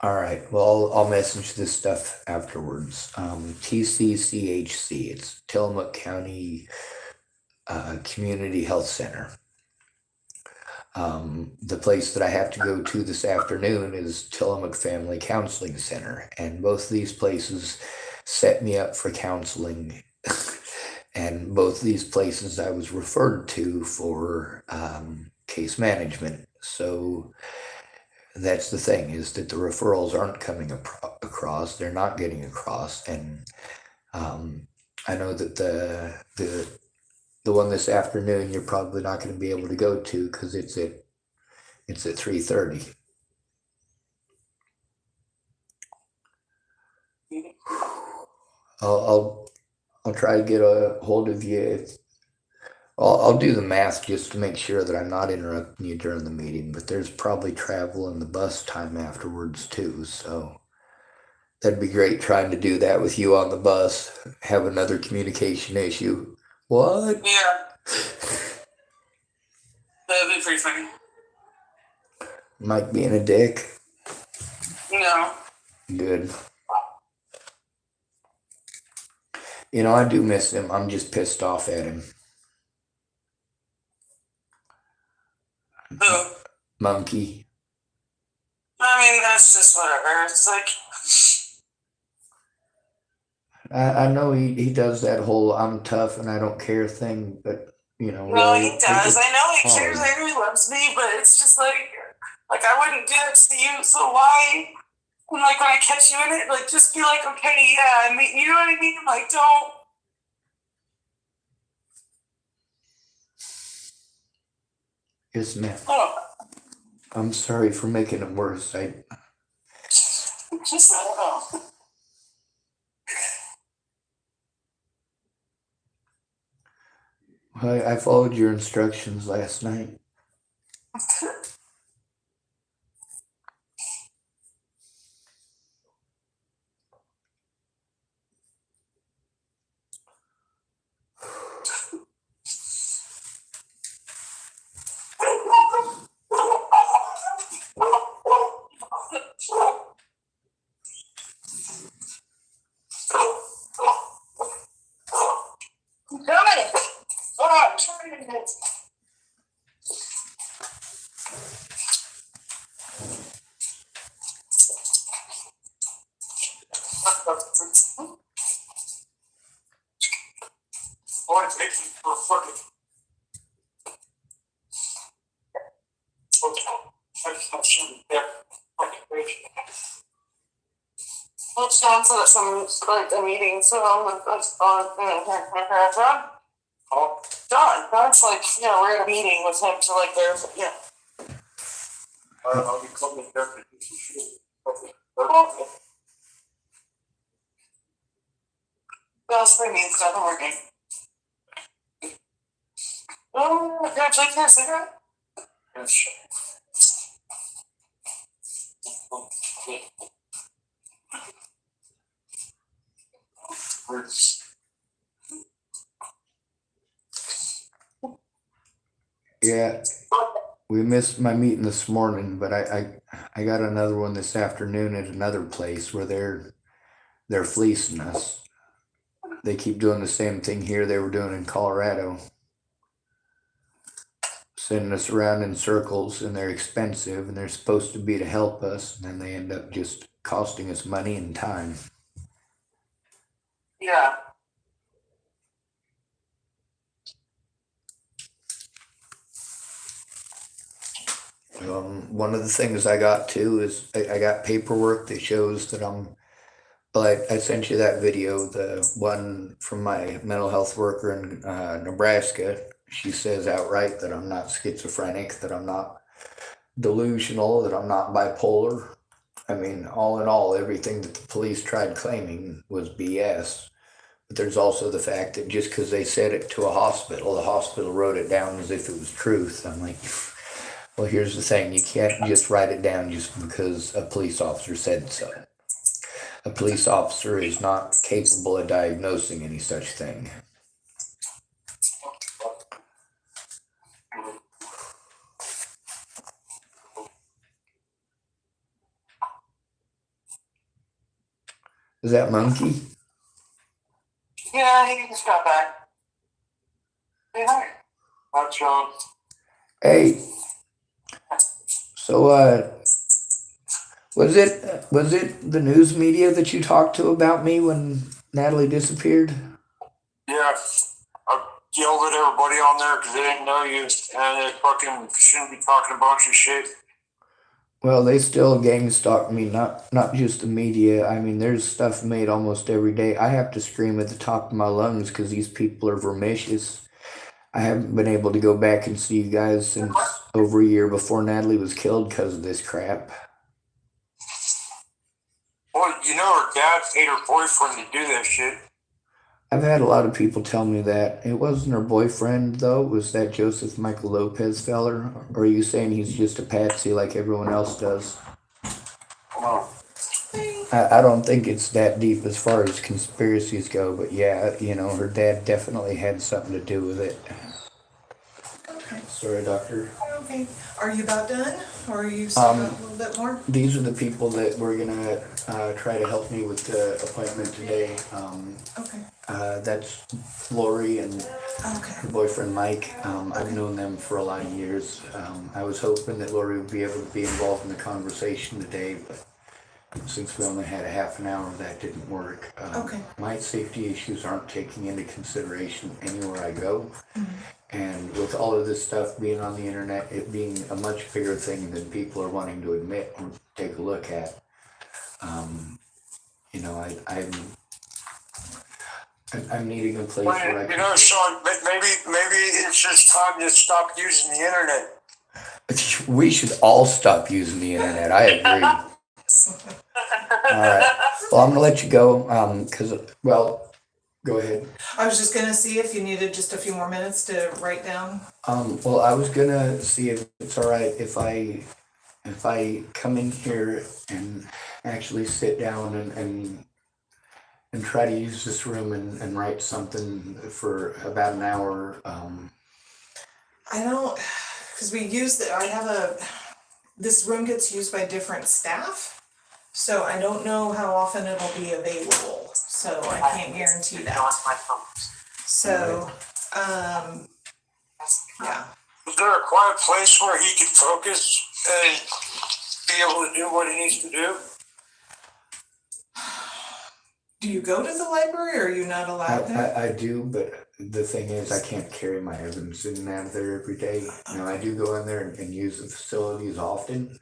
E: All right. Well, I'll message this stuff afterwards. tcchc. It's Tillamook County Community Health Center. The place that I have to go to this afternoon is Tillamook Family Counseling Center, and both of these places set me up for counseling. And both of these places I was referred to for case management. So that's the thing, is that the referrals aren't coming across. They're not getting across. And I know that the one this afternoon you're probably not going to be able to go to because it's at 3:30. I'll try to get a hold of you. I'll do the math just to make sure that I'm not interrupting you during the meeting, but there's probably travel and the bus time afterwards too, so that'd be great trying to do that with you on the bus, have another communication issue. What?
H: Yeah. That'd be pretty funny.
E: Mike being a dick?
H: No.
E: Good. I do miss him. I'm just pissed off at him.
H: Who?
E: Monkey.
H: I mean, that's just whatever. It's like.
E: I know he does that whole I'm tough and I don't care thing, but
H: No,
E: really,
H: he does. I know he cares.
E: hard.
H: I know he loves me, but it's just like I wouldn't do it to you. So why? And like when I catch you in it, like just be like, okay, yeah. I mean, you know what I mean? Like, don't.
E: Yes, ma'am.
H: Oh.
E: I'm sorry for making it worse.
H: Just, I don't know.
E: I followed your instructions last night.
H: Boy, it takes you for fucking. Well, John said at some like a meeting, so that's John. That's like, we're at a meeting with him to like there's I'll be coming there for That's what means it's not working. Oh, can I take your cigarette? Yes.
E: Yeah, we missed my meeting this morning, but I got another one this afternoon at another place where they're fleecing us. They keep doing the same thing here they were doing in Colorado. Sending us around in circles, and they're expensive, and they're supposed to be to help us, and then they end up just costing us money and time.
H: Yeah.
E: One of the things I got too is I got paperwork that shows that I sent you that video, the one from my mental health worker in Nebraska. She says outright that I'm not schizophrenic, that I'm not delusional, that I'm not bipolar. I mean, all in all, everything that the police tried claiming was BS. But there's also the fact that just because they said it to a hospital, the hospital wrote it down as if it was truth. I'm like, well, here's the thing. You can't just write it down just because a police officer said so. A police officer is not capable of diagnosing any such thing. Is that Monkey?
H: Yeah, he just got back. Hey, hi. Hi, John.
E: Hey, so was it the news media that you talked to about me when Natalie disappeared?
H: Yeah, I yelled at everybody on there because they didn't know you, and they fucking shouldn't be talking a bunch of shit.
E: Well, they still gang stalk me, not just the media. I mean, there's stuff made almost every day. I have to scream at the top of my lungs because these people are vermicious. I haven't been able to go back and see you guys since over a year before Natalie was killed because of this crap.
H: Well, her dad paid her boyfriend to do that shit.
E: I've had a lot of people tell me that. It wasn't her boyfriend, though. Was that Joseph Michael Lopez feller? Or are you saying he's just a patsy like everyone else does?
H: Oh.
E: I don't think it's that deep as far as conspiracies go, but yeah, her dad definitely had something to do with it.
F: Okay,
E: Sorry, doctor.
F: okay. Are you about done, or are you still got a little bit more?
E: These are the people that were gonna try to help me with the appointment today.
F: Okay,
E: That's Lori and
F: okay.
E: her boyfriend Mike. I've known them for a lot of years. I was hoping that Lori would be able to be involved in the conversation today, but since we only had a half an hour, that didn't work.
F: Okay.
E: My safety issues aren't taken into consideration anywhere I go. And with all of this stuff being on the internet, it being a much bigger thing than people are wanting to admit or take a look at, I'm needing a place where I can.
H: Sean, maybe it's just time to stop using the internet.
A: We should all stop using the internet. I agree. All right. Well, I'm gonna let you go. Well, go ahead.
F: I was just gonna see if you needed just a few more minutes to write down.
A: Well, I was gonna see if it's all right if I come in here and actually sit down and try to use this room and write something for about an hour.
F: I don't, because this room gets used by different staff, so I don't know how often it'll be available, so I can't guarantee that. So, yeah.
I: Is there a quiet place where he can focus and be able to do what he needs to do?
F: Do you go to the library or are you not allowed there?
A: I do, but the thing is, I can't carry my evidence in and out of there every day. I do go in there and use the facilities often,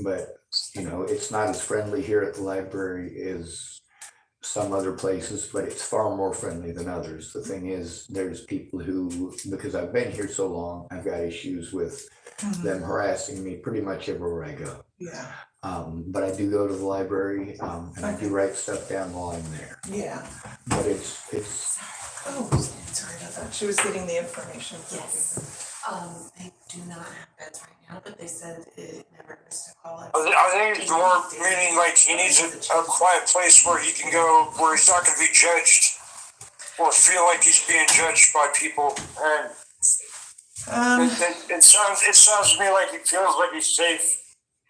A: but it's not as friendly here at the library as some other places, but it's far more friendly than others. The thing is, there's people who, because I've been here so long, I've got issues with them harassing me pretty much everywhere I go.
F: Yeah.
A: But I do go to the library, and I do write stuff down while I'm there.
F: Yeah.
A: But it's.
F: Oh, sorry about that. She was getting the information.
D: Yes. They do not have beds right now, but they said it never hurts to call it.
I: I think it's more meaning like he needs a quiet place where he can go, where he's not going to be judged or feel like he's being judged by people. And it sounds to me like he feels like he's safe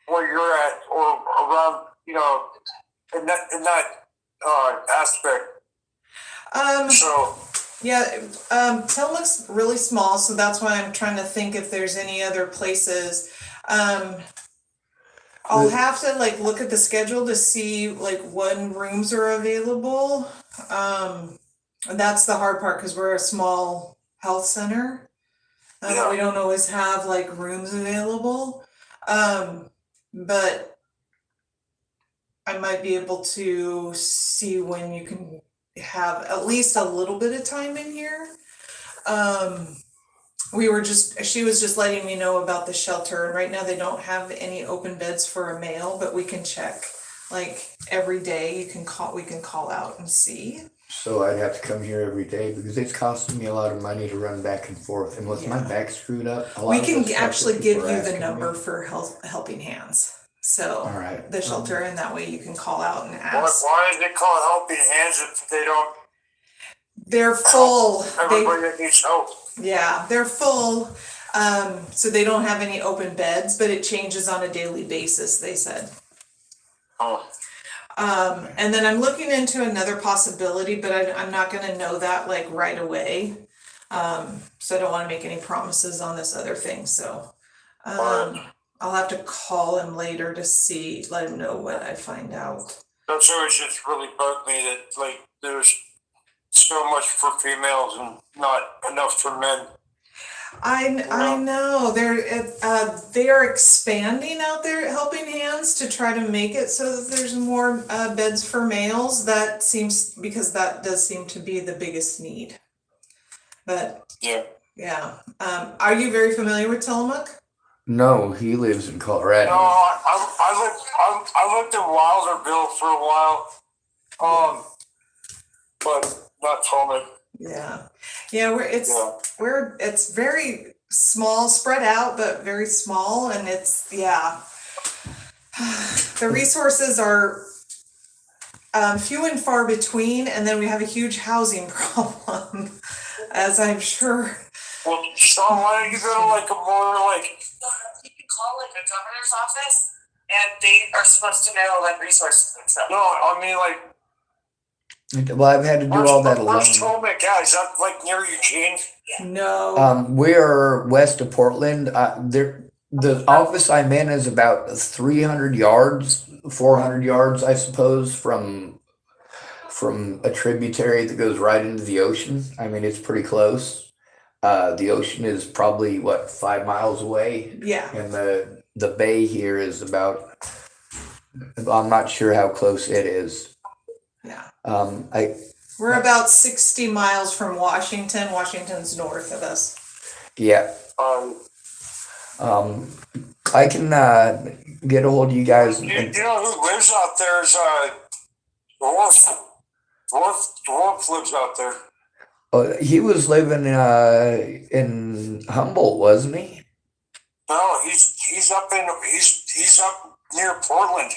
I: where you're at or around, in that aspect.
F: Tillamook's really small, so that's why I'm trying to think if there's any other places. I'll have to look at the schedule to see when rooms are available. And that's the hard part because we're a small health center. We don't always have rooms available. But I might be able to see when you can have at least a little bit of time in here. She was just letting me know about the shelter, and right now they don't have any open beds for a male, but we can check every day. We can call out and see.
A: So I'd have to come here every day because it's costing me a lot of money to run back and forth, and with my back screwed up.
F: We can actually give you the number for Helping Hands. So the shelter, and that way you can call out and ask.
I: Why is it called Helping Hands if they don't?
F: They're full.
I: Everybody that needs help.
F: Yeah, they're full. So they don't have any open beds, but it changes on a daily basis, they said.
I: Oh.
F: And then I'm looking into another possibility, but I'm not gonna know that right away. So I don't wanna make any promises on this other thing, so. I'll have to call him later to let him know what I find out.
I: That's always just really bugged me that there's so much for females and not enough for men.
F: I know they are expanding out there at Helping Hands to try to make it so that there's more beds for males. Because that does seem to be the biggest need. But yeah. Are you very familiar with Tillamook?
A: No, he lives in Colorado.
I: No, I looked at Wilderville for a while, but not Tillamook.
F: Yeah, it's very small, spread out, but very small, and the resources are few and far between, and then we have a huge housing problem, as I'm sure.
I: Well, Sean, why don't you go to a more
H: You can call a governor's office, and they are supposed to know resources and stuff.
I: No, I mean
A: Well, I've had to do all that alone.
I: Where's Tillamook at? Is that near Eugene?
F: No.
A: We are west of Portland. The office I'm in is about 300 yards, 400 yards, I suppose, from a tributary that goes right into the ocean. I mean, it's pretty close. The ocean is probably 5 miles away.
F: Yeah.
A: And the bay here is I'm not sure how close it is.
F: Yeah.
A: We're
F: about 60 miles from Washington. Washington's north of us.
A: Yeah. I can get a hold of you guys.
I: You know who lives out there is Dwarf. Dwarf lives out there.
A: He was living in Humboldt, wasn't he?
I: No, he's up near Portland.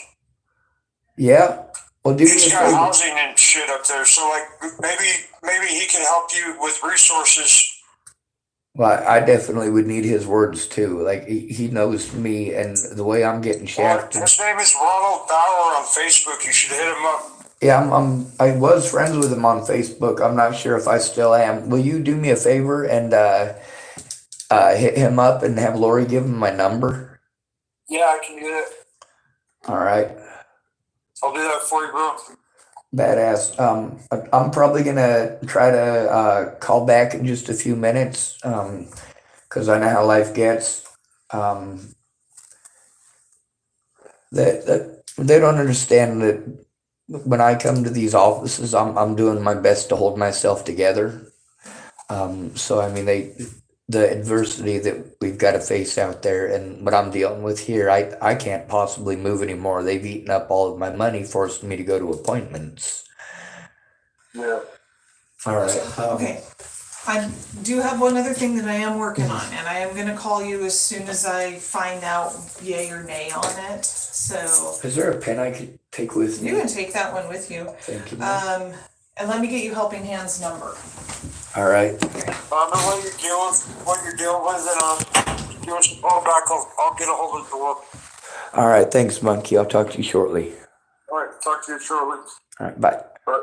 A: Yeah. Well, do me a
I: He's got
A: favor.
I: housing and shit up there, so like maybe he can help you with resources.
A: Well, I definitely would need his words too. Like he knows me and the way I'm getting shafted.
I: His name is Ronald Bauer on Facebook. You should hit him up.
A: Yeah, I was friends with him on Facebook. I'm not sure if I still am. Will you do me a favor and hit him up and have Lori give him my number?
I: Yeah, I can do that.
A: All right.
I: I'll do that for you, bro.
A: Badass. I'm probably gonna try to call back in just a few minutes, because I know how life gets. That they don't understand that when I come to these offices, I'm doing my best to hold myself together. So I mean, the adversity that we've got to face out there and what I'm dealing with here, I can't possibly move anymore. They've eaten up all of my money, forcing me to go to appointments.
I: Yeah.
A: All right.
F: Okay, I do have one other thing that I am working on, and I am gonna call you as soon as I find out yay or nay on it, so.
A: Is there a pen I could take with me?
F: You can take that one with you.
A: Thank you.
F: And let me get you Helping Hands number.
A: All right.
I: I'm gonna let you deal with what you're dealing with, and give us a call back. I'll get a hold of the door.
A: All right. Thanks, Monkey. I'll talk to you shortly.
I: All right, talk to you shortly.
A: All right. Bye.
I: Bye.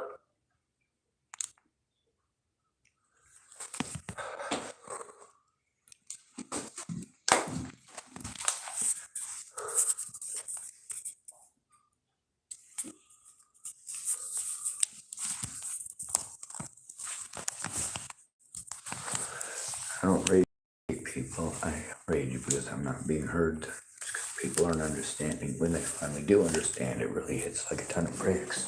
A: I don't rage people. I rage because I'm not being heard. It's because people aren't understanding. When they finally do understand, it really hits like a ton of bricks.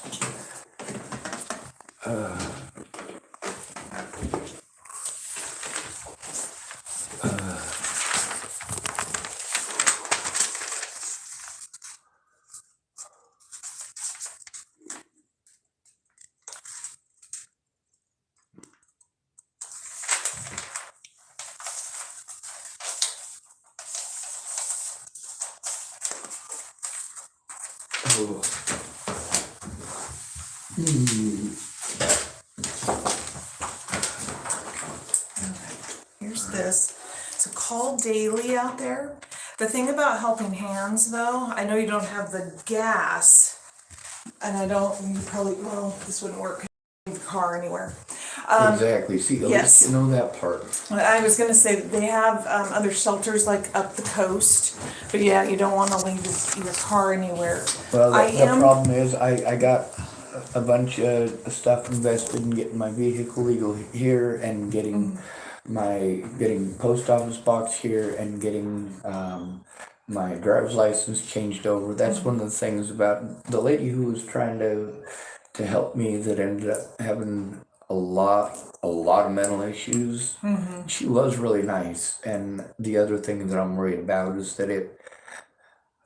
A: Oh.
F: Here's this. So call daily out there. The thing about Helping Hands though, I know you don't have the gas, and you probably, well, this wouldn't work, leave the car anywhere.
A: Exactly. See, at
F: yes.
A: least you know that part.
F: I was gonna say that they have other shelters like up the coast, but yeah, you don't wanna leave your car anywhere.
A: Well, the problem is I got a bunch of stuff invested in getting my vehicle legal here and getting getting post office box here and getting my driver's license changed over. That's one of the things about the lady who was trying to help me that ended up having a lot of mental issues. She was really nice, and the other thing that I'm worried about is that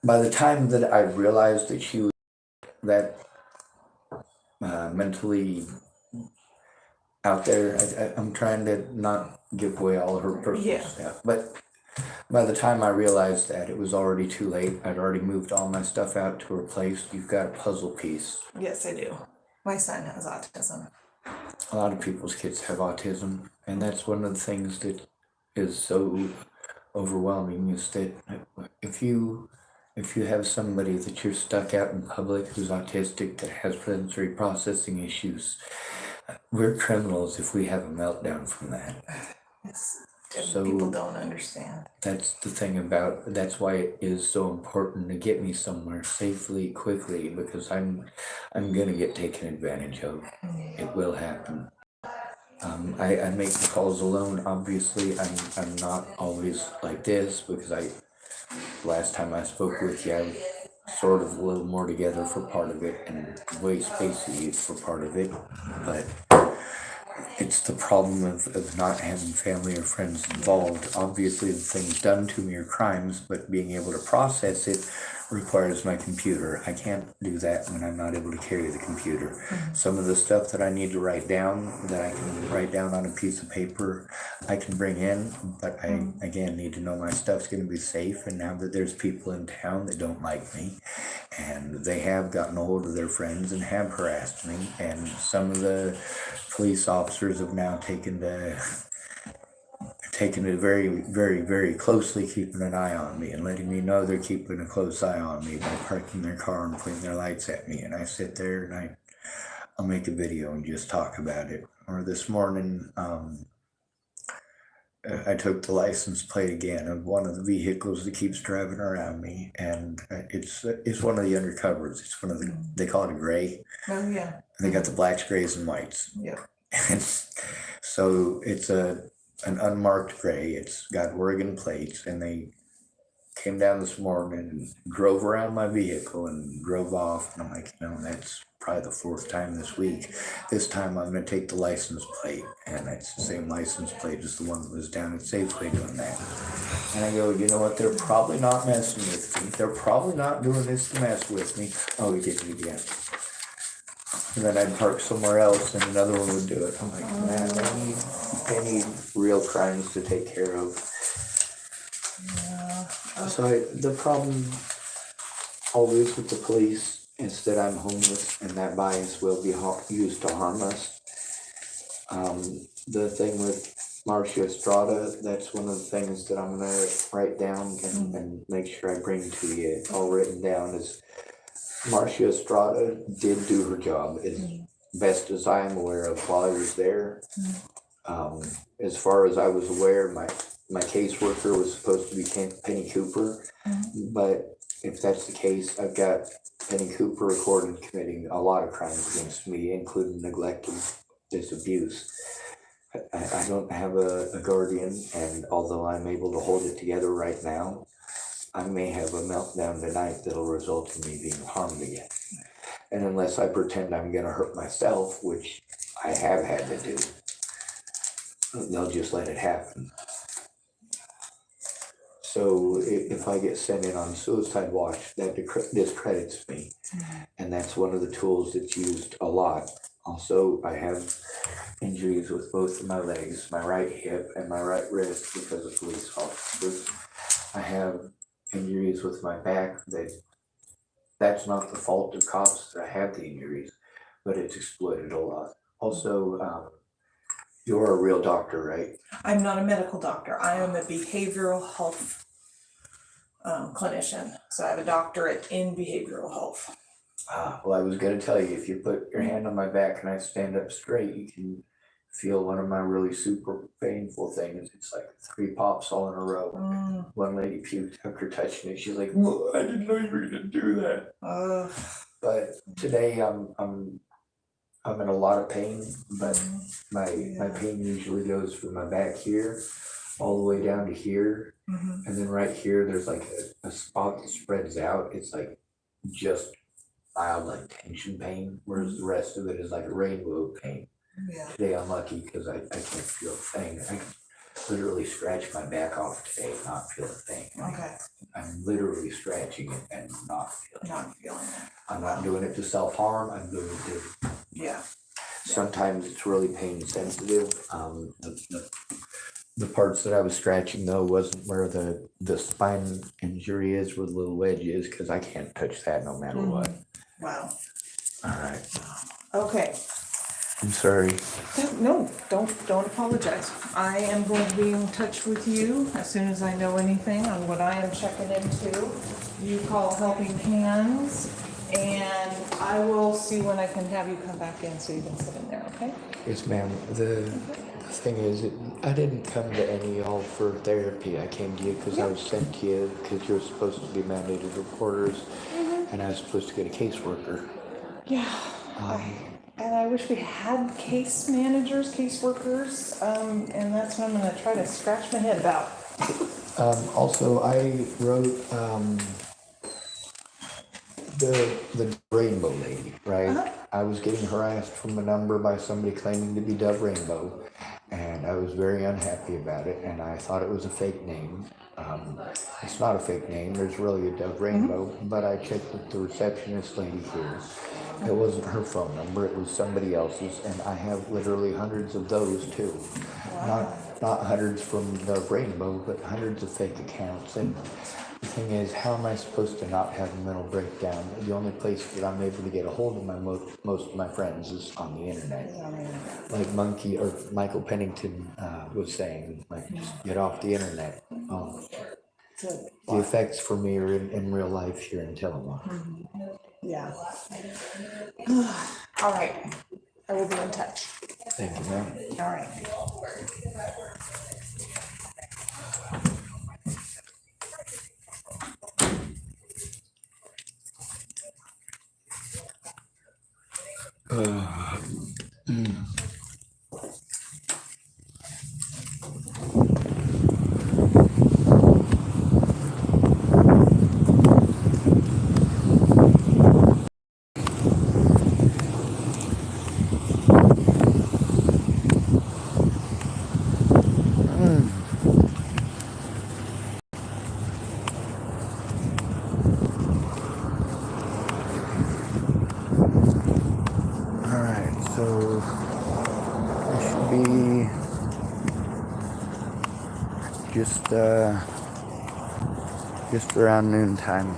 A: by the time that I realized that she was that mentally out there, I'm trying to not give away all of her personal stuff, but by the time I realized that, it was already too late. I'd already moved all my stuff out to her place. You've got a puzzle piece.
F: Yes, I do. My son has autism.
A: A lot of people's kids have autism, and that's one of the things that is so overwhelming, is that if you have somebody that you're stuck out in public who's autistic, that has sensory processing issues, we're criminals if we have a meltdown from that. So
F: people don't understand.
A: That's the thing that's why it is so important to get me somewhere safely, quickly, because I'm gonna get taken advantage of. It will happen. I make the calls alone. Obviously, I'm not always like this, because last time I spoke with you, I was sort of a little more together for part of it and way spacey for part of it, but
E: it's the problem of not having family or friends involved. Obviously, the things done to me are crimes, but being able to process it requires my computer. I can't do that when I'm not able to carry the computer. Some of the stuff that I need to write down, that I can write down on a piece of paper, I can bring in, but I, again, need to know my stuff's gonna be safe. And now that there's people in town that don't like me, and they have gotten a hold of their friends and have harassed me, and some of the police officers have now taken it very, very, very closely, keeping an eye on me and letting me know they're keeping a close eye on me by parking their car and pointing their lights at me. And I sit there and I'll make a video and just talk about it. Or this morning, I took the license plate again of one of the vehicles that keeps driving around me, and it's one of the undercovers. It's one of the, they call it a gray.
F: Oh, yeah.
E: They got the blacks, grays, and whites.
F: Yeah.
E: And so it's an unmarked gray. It's got Oregon plates, and they came down this morning and drove around my vehicle and drove off. And I'm like, that's probably the fourth time this week. This time I'm going to take the license plate, and it's the same license plate as the one that was down at Safeway doing that. And I go, you know what? They're probably not messing with me. They're probably not doing this to mess with me. Oh, he did it again. And then I'd park somewhere else and another one would do it. I'm like, man, they need real crimes to take care of.
F: Yeah.
E: So the problem always with the police is that I'm homeless, and that bias will be used to harm us. The thing with Marcia Estrada, that's one of the things that I'm gonna write down and make sure I bring to you. All written down is Marcia Estrada did do her job as best as I am aware of while I was there. As far as I was aware, my caseworker was supposed to be Penny Cooper, but if that's the case, I've got Penny Cooper recorded committing a lot of crimes against me, including neglect and disabuse. I don't have a guardian, and although I'm able to hold it together right now, I may have a meltdown tonight that'll result in me being harmed again. And unless I pretend I'm gonna hurt myself, which I have had to do, they'll just let it happen. So if I get sent in on suicide watch, that discredits me. And that's one of the tools that's used a lot. Also, I have injuries with both of my legs, my right hip and my right wrist because of police officers. I have injuries with my back that's not the fault of cops that I have the injuries, but it's exploited a lot. Also, you're a real doctor, right?
F: I'm not a medical doctor. I am a behavioral health clinician. So I have a doctorate in behavioral health.
E: Well, I was gonna tell you, if you put your hand on my back and I stand up straight, you can feel one of my really super painful things. It's like 3 pops all in a row. One lady puked after touching it. She's like, "Whoa, I didn't know you were gonna do that." But today I'm in a lot of pain, but my pain usually goes from my back here all the way down to here. And then right here, there's like a spot that spreads out. It's like just mild, like tension pain, whereas the rest of it is like a rainbow pain.
F: Yeah.
E: Today I'm lucky because I can't feel a thing. I can literally scratch my back off today and not feel a thing.
F: Okay.
E: I'm literally scratching it and not feeling it.
F: Not feeling it.
E: I'm not doing it to self-harm, I'm doing it to.
F: Yeah.
E: Sometimes it's really pain sensitive. The parts that I was scratching though wasn't where the spine injury is, where the little wedge is, because I can't touch that no matter what.
F: Wow.
E: All right.
F: Okay.
E: I'm sorry.
F: No, don't apologize. I am going to be in touch with you as soon as I know anything on what I am checking into. You call Helping Hands, and I will see when I can have you come back in so you can sit in there, okay?
E: Yes, ma'am. The thing is, I didn't come to any of y'all for therapy. I came to you because I was sent to you because you're supposed to be mandated reporters, and I was supposed to get a caseworker.
F: Yeah. And I wish we had case managers, caseworkers, and that's what I'm gonna try to scratch my head about.
E: Also, I wrote the Rainbow lady, right?
F: Uh-huh.
E: I was getting harassed from a number by somebody claiming to be Dove Rainbow, and I was very unhappy about it, and I thought it was a fake name. It's not a fake name, there's really a Dove Rainbow, but I checked with the receptionist lady here. It wasn't her phone number, it was somebody else's, and I have literally hundreds of those too. Not hundreds from Dove Rainbow, but hundreds of fake accounts. And the thing is, how am I supposed to not have a mental breakdown? The only place that I'm able to get a hold of most of my friends is on the internet. Like Monkey or Michael Pennington was saying, like, just get off the internet. The effects for me are in real life here in Tillamook.
F: Yeah. All right, I will be in touch.
E: Thank you, ma'am.
F: All right.
A: Alright, so it should be just around noontime.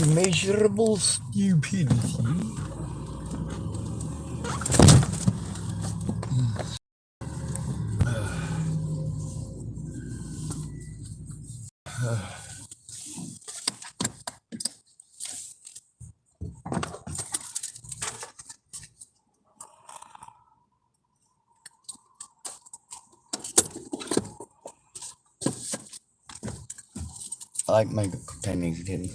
A: Immeasurable stupidity. I like Michael Pennington.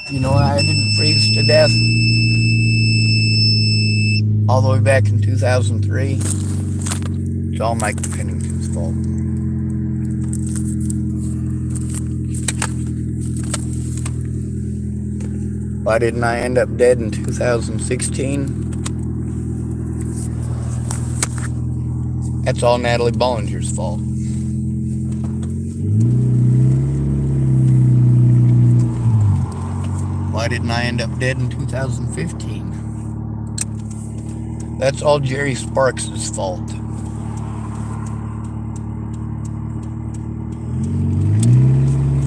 A: You know, I didn't freeze to death all the way back in 2003. It's all Michael Pennington's fault. Why didn't I end up dead in 2016? That's all Natalie Bollinger's fault. Why didn't I end up dead in 2015? That's all Jerry Sparks' fault. If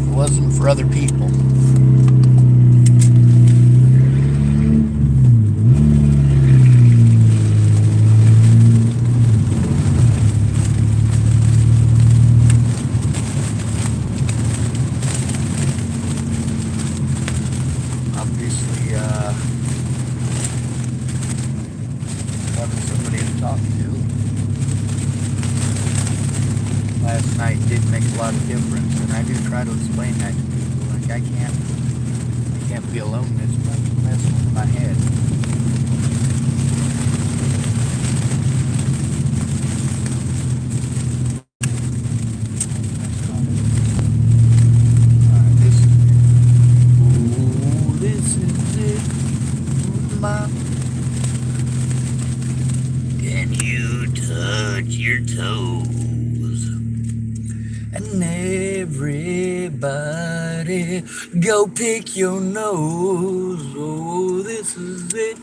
A: it wasn't for other people. Having somebody to talk to last night did make a lot of difference, and I do try to explain that to people. Like, I can't be alone. It's messing with my head. Alright, this is it. My Can you touch your toes? And everybody go pick your nose. Oh, this is it.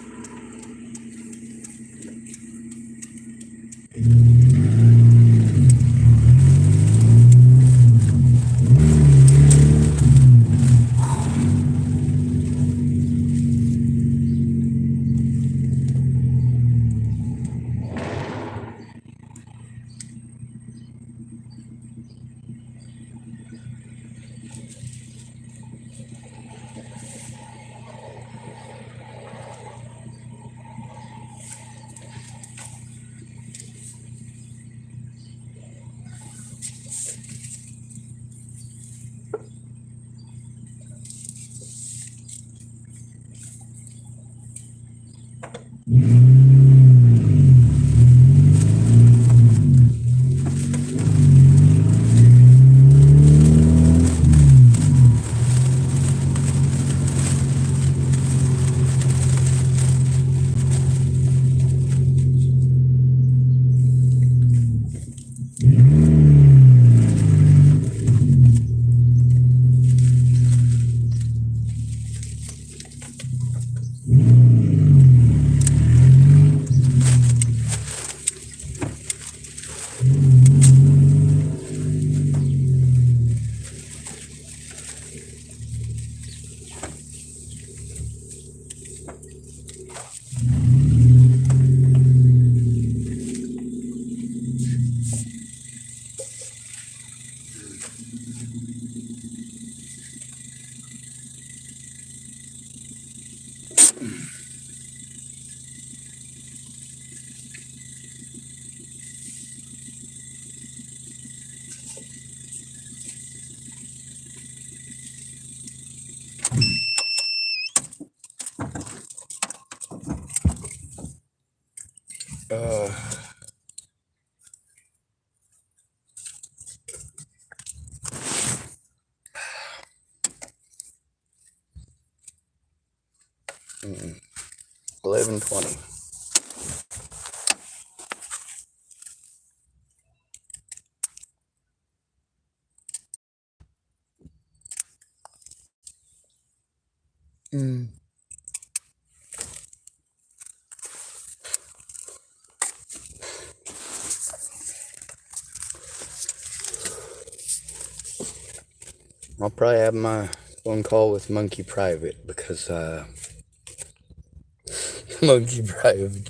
A: Uh, mm, 11:20. Mm. I'll probably have my phone call with Monkey private because Monkey private.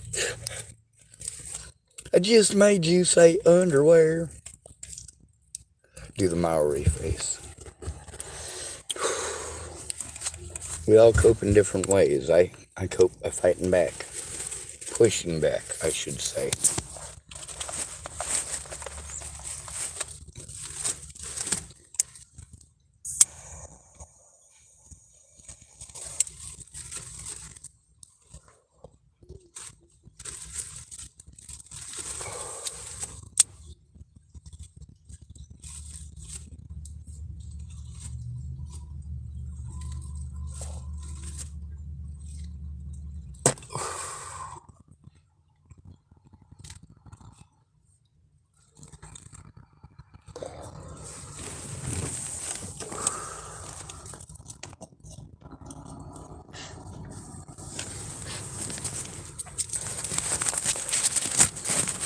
A: I just made you say underwear. Do the Maori face. We all cope in different ways. I cope by fighting back. Pushing back, I should say.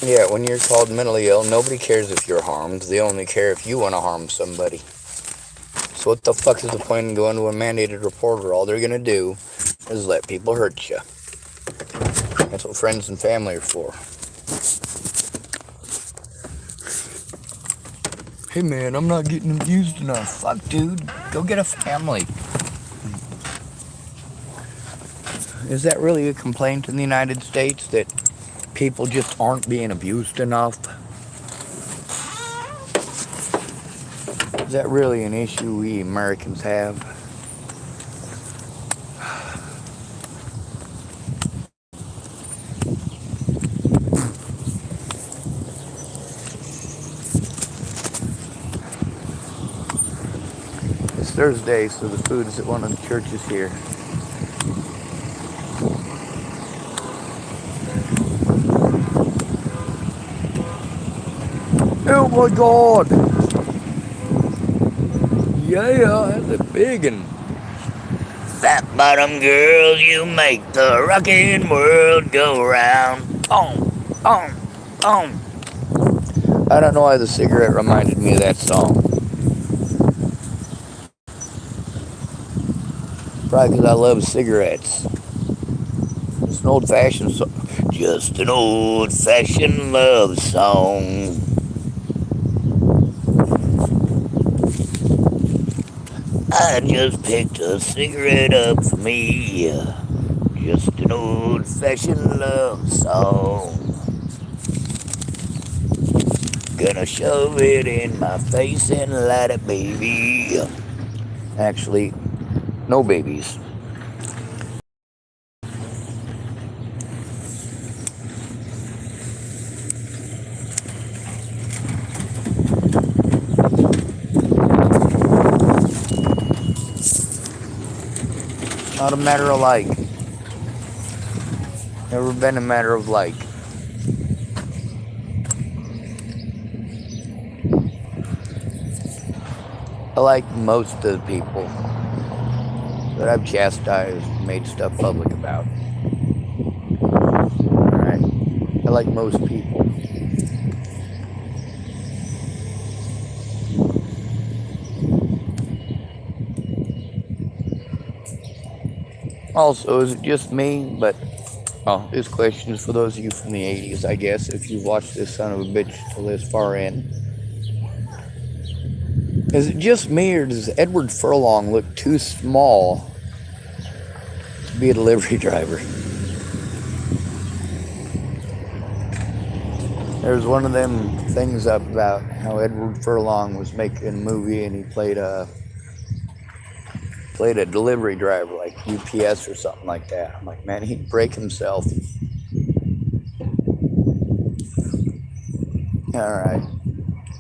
A: Yeah, when you're called mentally ill, nobody cares if you're harmed. They only care if you want to harm somebody. So what the fuck is the point in going to a mandated reporter? All they're gonna do is let people hurt you. That's what friends and family are for. Hey man, I'm not getting abused enough. Fuck dude, go get a family. Is that really a complaint in the United States that people just aren't being abused enough? Is that really an issue we Americans have? It's Thursday, so the food is at one of the churches here. Oh my god! Yeah, that's a big one. Fat bottom girls, you make the rockin' world go round. Boom, boom, boom. I don't know why the cigarette reminded me of that song. Probably because I love cigarettes. It's an old-fashioned song. Just an old-fashioned love song. I just picked a cigarette up for me. Just an old-fashioned love song. Gonna shove it in my face and light it, baby. Actually, no babies. Not a matter of like. Never been a matter of like. I like most of the people that I've chastised, made stuff public about. Alright? I like most people. Also, is it just me? But Oh, this question is for those of you from the 80s, I guess, if you've watched this son of a bitch till this far in. Is it just me, or does Edward Furlong look too small to be a delivery driver? There's one of them things up about how Edward Furlong was making a movie and he played a delivery driver, like UPS or something like that. I'm like, man, he'd break himself. Alright.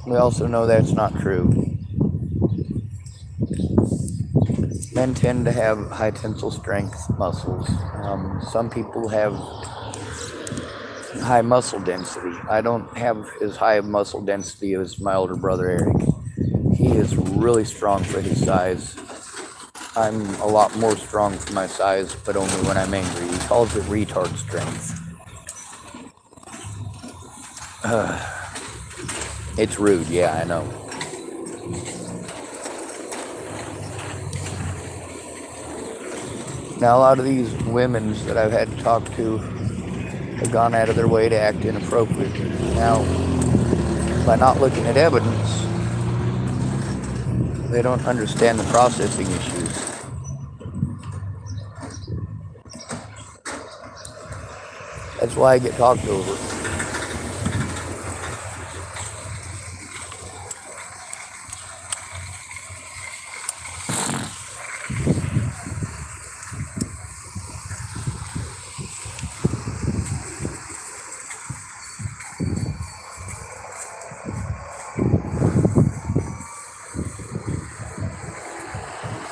A: We also know that's not true. Men tend to have high tensile strength muscles. Some people have high muscle density. I don't have as high muscle density as my older brother Eric. He is really strong for his size. I'm a lot more strong for my size, but only when I'm angry. He calls it retard strength. It's rude, yeah, I know. Now, a lot of these women that I've had to talk to have gone out of their way to act inappropriately. Now, by not looking at evidence, they don't understand the processing issues. That's why I get talked over.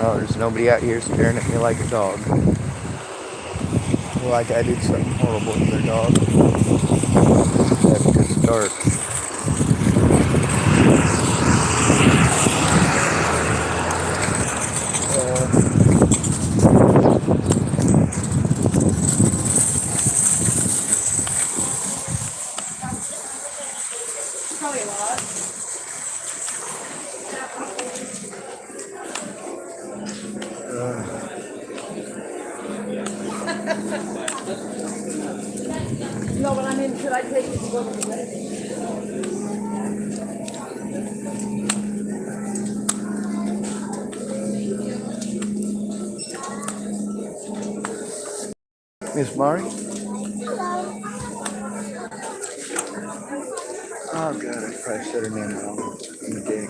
A: Oh, there's nobody out here staring at me like a dog. Like I did something horrible to their dog. That's a good start.
B: Probably a lot. No, but I mean, should I take it to go to the medication?
A: Miss Mari? Oh god, I probably said her name wrong. I'm a dick.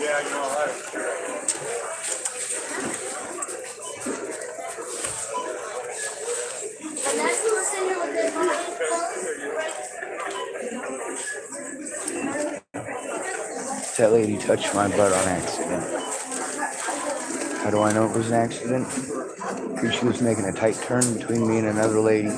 I: Yeah, you know,
A: That lady touched my butt on accident. How do I know it was an accident? Because she was making a tight turn between me and another lady.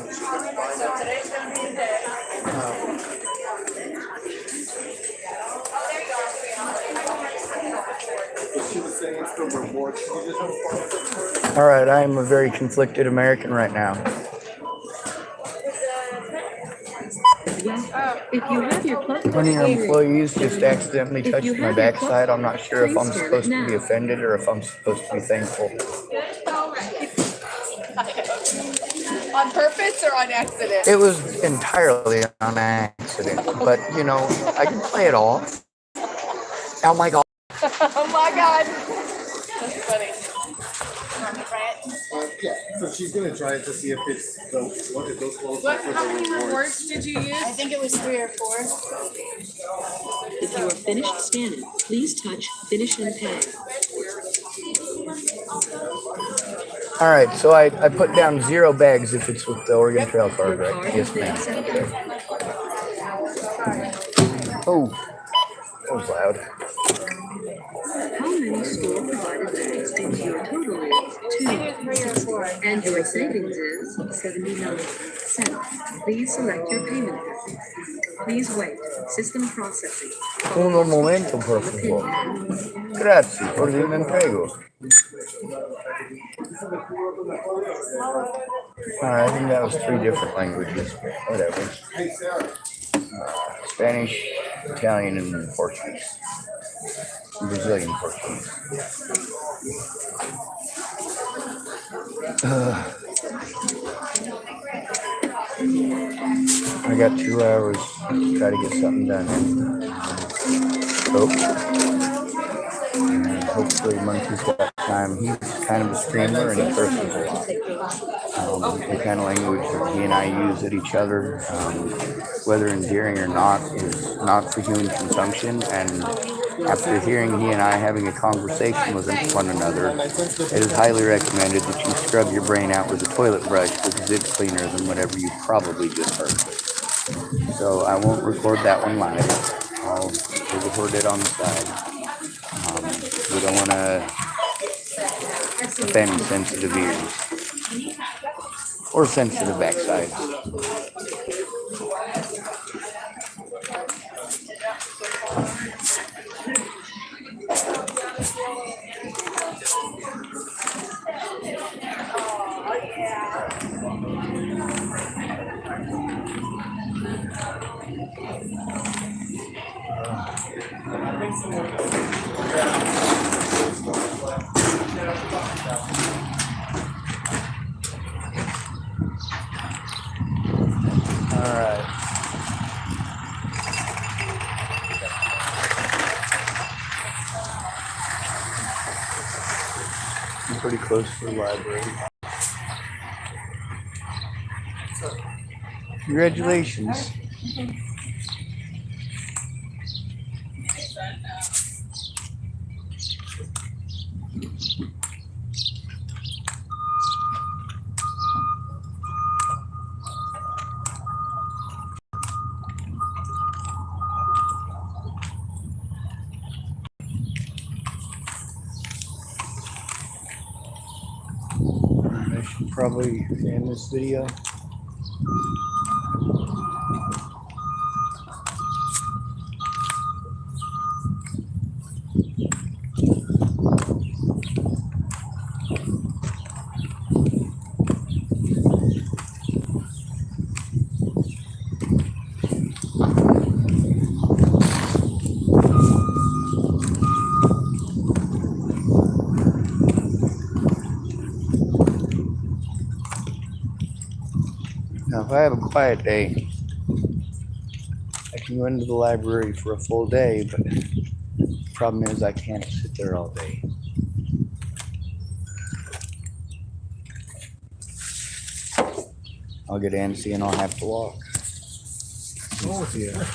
A: Alright, I am a very conflicted American right now.
J: If you have your club
A: One of your employees just accidentally touched my backside. I'm not sure if I'm supposed to be offended or if I'm supposed to be thankful.
B: On purpose or on accident?
A: It was entirely on accident, but you know, I can play it off. Oh my god.
B: Oh my god. That's funny.
K: Yeah, so she's gonna try it to see if it's what it goes close.
B: How many rewards did you use? I think it was 3 or 4.
J: If you are finished scanning, please touch Finish and Pay.
A: Alright, so I put down 0 bags if it's with the Oregon Trail card, right? Yes, ma'am. Oh, that was loud.
J: How many store provided bags into your total is 2, and your savings is 79 cents. Please select your payment method. Please wait. System processing.
A: Uno momento, por favor. Grazie por el entrego. I think that was 3 different languages, but whatever. Spanish, Italian, and Portuguese. Brazilian Portuguese. I got 2 hours to try to get something done. And hopefully Monkey's got time. He's kind of a streamer and he curses a lot. The kind of language that he and I use at each other, whether endearing or not, is not for human consumption. And after hearing he and I having a conversation with one another, it is highly recommended that you scrub your brain out with a toilet brush because it's cleaner than whatever you probably just heard. So I won't record that one live. I'll record it on the side. We don't want to offend sensitive ears or sensitive backside. Alright. I'm pretty close to the library. Congratulations. I should probably end this video. Now, if I have a quiet day, I can go into the library for a full day, but the problem is I can't sit there all day. I'll get antsy and I'll have to walk.
L: Oh, yeah.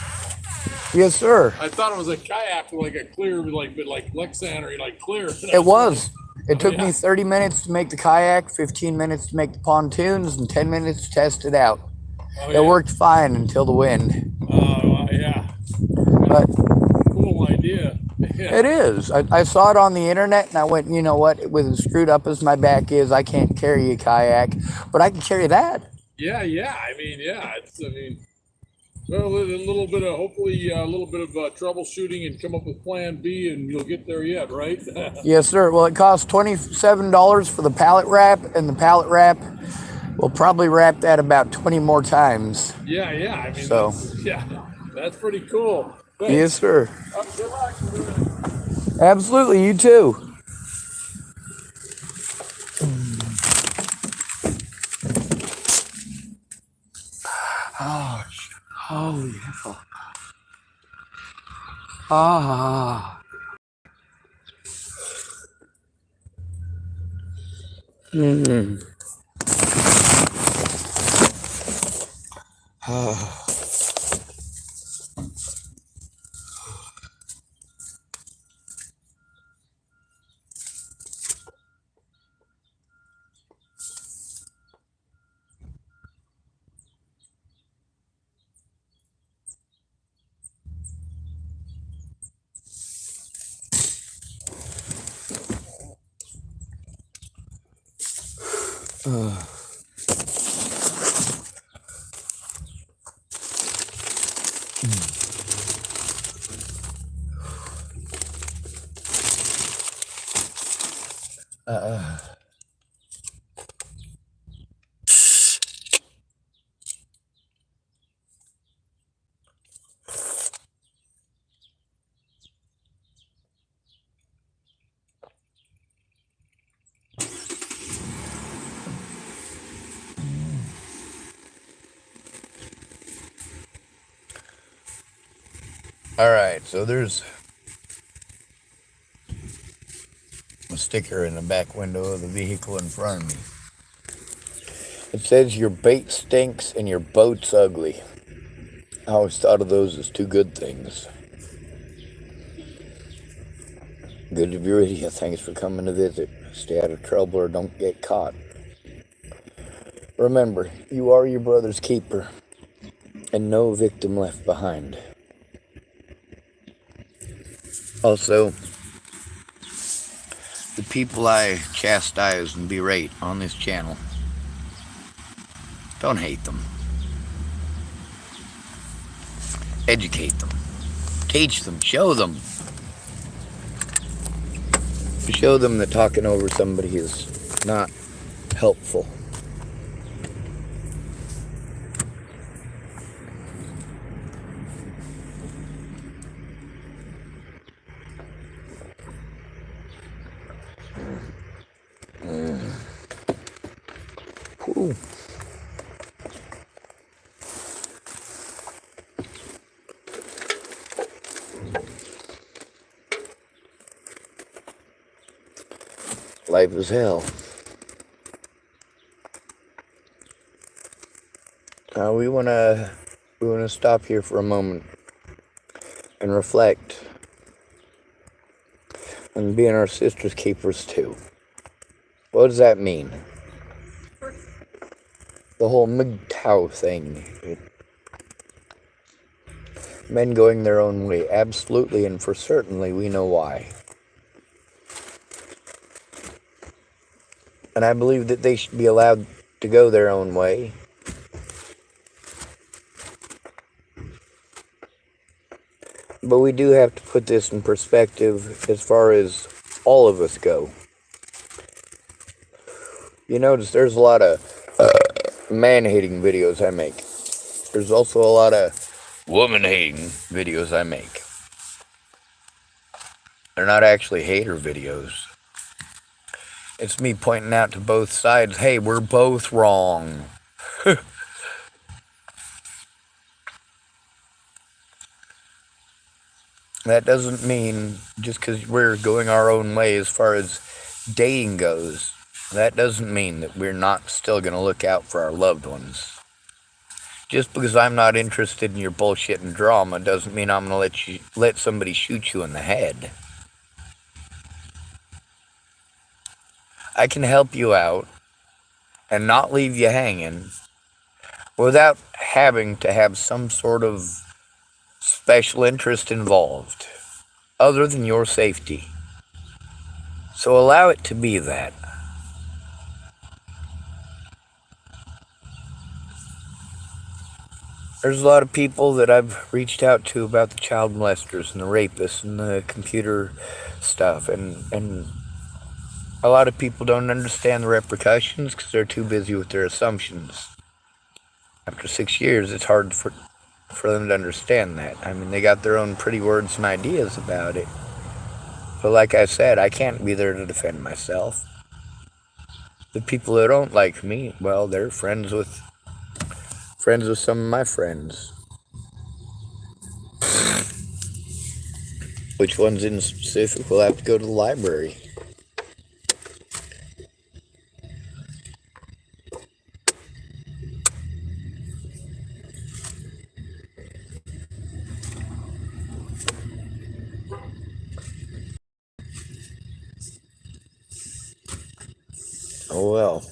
A: Yes, sir.
L: I thought it was a kayak, like a clear, like Lexan, like clear.
A: It was. It took me 30 minutes to make the kayak, 15 minutes to make the pontoons, and 10 minutes to test it out.
L: Oh,
A: It worked fine until the wind.
L: Oh, yeah.
A: But
L: cool idea.
A: it is. I saw it on the internet and I went, you know what? With as screwed up as my back is, I can't carry a kayak, but I can carry that.
L: Yeah. Well, a little bit of, hopefully a little bit of troubleshooting and come up with plan B and you'll get there yet, right?
A: Yes, sir. Well, it costs $27 for the pallet wrap, and the pallet wrap will probably wrap that about 20 more times.
L: Yeah. I mean,
A: So.
L: That's pretty cool. Thanks.
A: Yes, sir.
L: Good luck.
A: Absolutely. You too. Oh, holy hell. Ah. Ah. Uh, all right, so there's a sticker in the back window of the vehicle in front of me. It says your bait stinks and your boat's ugly. I always thought of those as two good things. Good to be with you. Thanks for coming to visit. Stay out of trouble or don't get caught. Remember, you are your brother's keeper, and no victim left behind. Also, the people I chastise and berate on this channel, don't hate them. Educate them. Teach them. Show them. Show them that talking over somebody is not helpful. Ooh. Life is hell. We wanna stop here for a moment and reflect on being our sister's keepers too. What does that mean? The whole MGTOW thing. Men going their own way, absolutely and for certainly we know why. And I believe that they should be allowed to go their own way. But we do have to put this in perspective as far as all of us go. You notice there's a lot of man-hating videos I make. There's also a lot of woman-hating videos I make. They're not actually hater videos. It's me pointing out to both sides, hey, we're both wrong. That doesn't mean just because we're going our own way as far as dating goes, that doesn't mean that we're not still going to look out for our loved ones. Just because I'm not interested in your bullshit and drama doesn't mean I'm going to let somebody shoot you in the head. I can help you out and not leave you hanging without having to have some sort of special interest involved other than your safety. So allow it to be that. There's a lot of people that I've reached out to about the child molesters and the rapists and the computer stuff, and a lot of people don't understand the repercussions because they're too busy with their assumptions. After 6 years, it's hard for them to understand that. I mean, they got their own pretty words and ideas about it. But like I said, I can't be there to defend myself. The people that don't like me, well, they're friends with some of my friends. Which ones in specific, we'll have to go to the library. Oh well.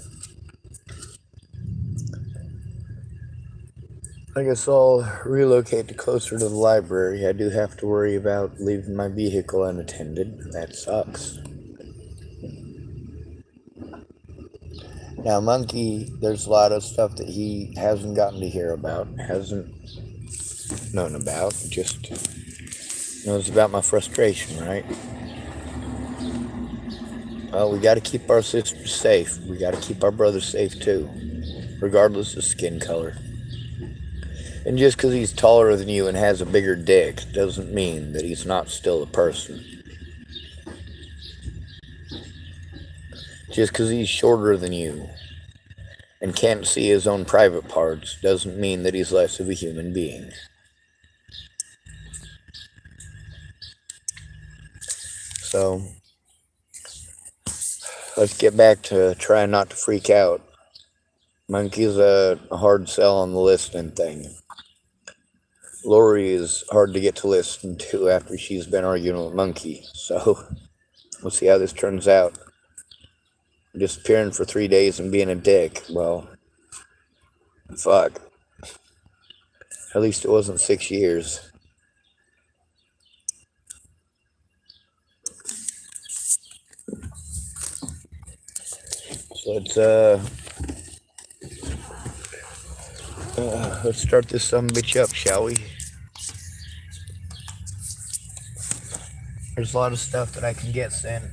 A: I guess I'll relocate to closer to the library. I do have to worry about leaving my vehicle unattended. That sucks. Now, Monkey, there's a lot of stuff that he hasn't gotten to hear about, hasn't known about, just knows about my frustration, right? Well, we got to keep our sisters safe. We got to keep our brothers safe too, regardless of skin color. And just because he's taller than you and has a bigger dick doesn't mean that he's not still a person. Just because he's shorter than you and can't see his own private parts doesn't mean that he's less of a human being. So, let's get back to trying not to freak out. Monkey's a hard sell on the listening thing. Lori is hard to get to listen to after she's been arguing with Monkey. So, we'll see how this turns out. Disappearing for 3 days and being a dick, well, fuck. At least it wasn't 6 years. So let's start this sumbitch up, shall we? There's a lot of stuff that I can get sent.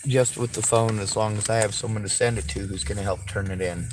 A: Just with the phone, as long as I have someone to send it to who's going to help turn it in.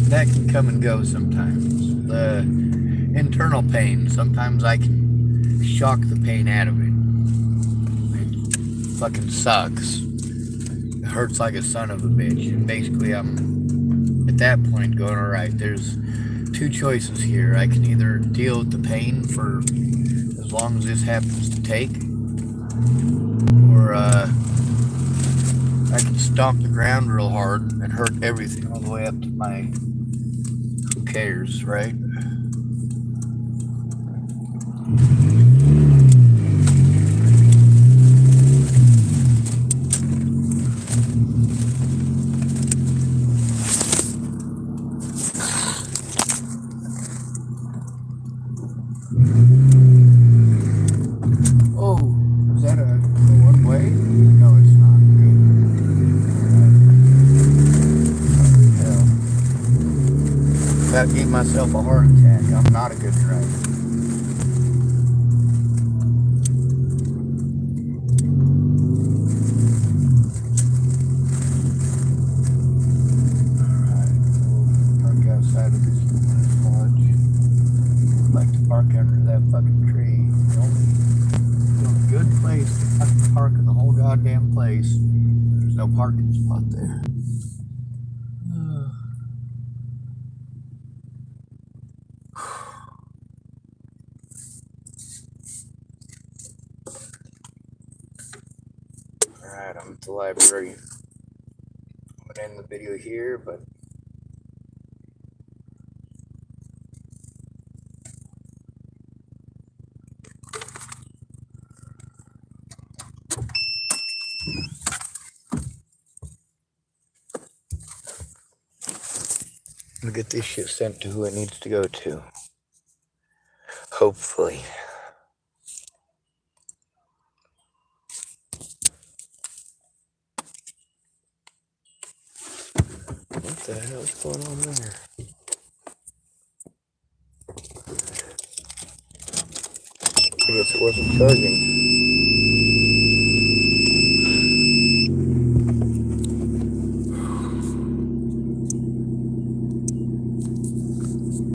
A: That can come and go sometimes. The internal pain, sometimes I can shock the pain out of it. It fucking sucks. It hurts like a son of a bitch. And basically, I'm at that point going, alright, there's two choices here. I can either deal with the pain for as long as this happens to take, or I can stomp the ground real hard and hurt everything all the way up to my... Who cares, right? Oh, is that a one-way? No, it's not. Good. About gave myself a heart attack. I'm not a good driver. Alright, we'll park outside of this lodge. I'd like to park under that fucking tree. The only good place to fucking park in the whole goddamn place. There's no parking spot there. Alright, I'm at the library. I'm gonna end the video here, but I'm gonna get this shit sent to who it needs to go to. Hopefully. What the hell is going on there? I guess it wasn't charging.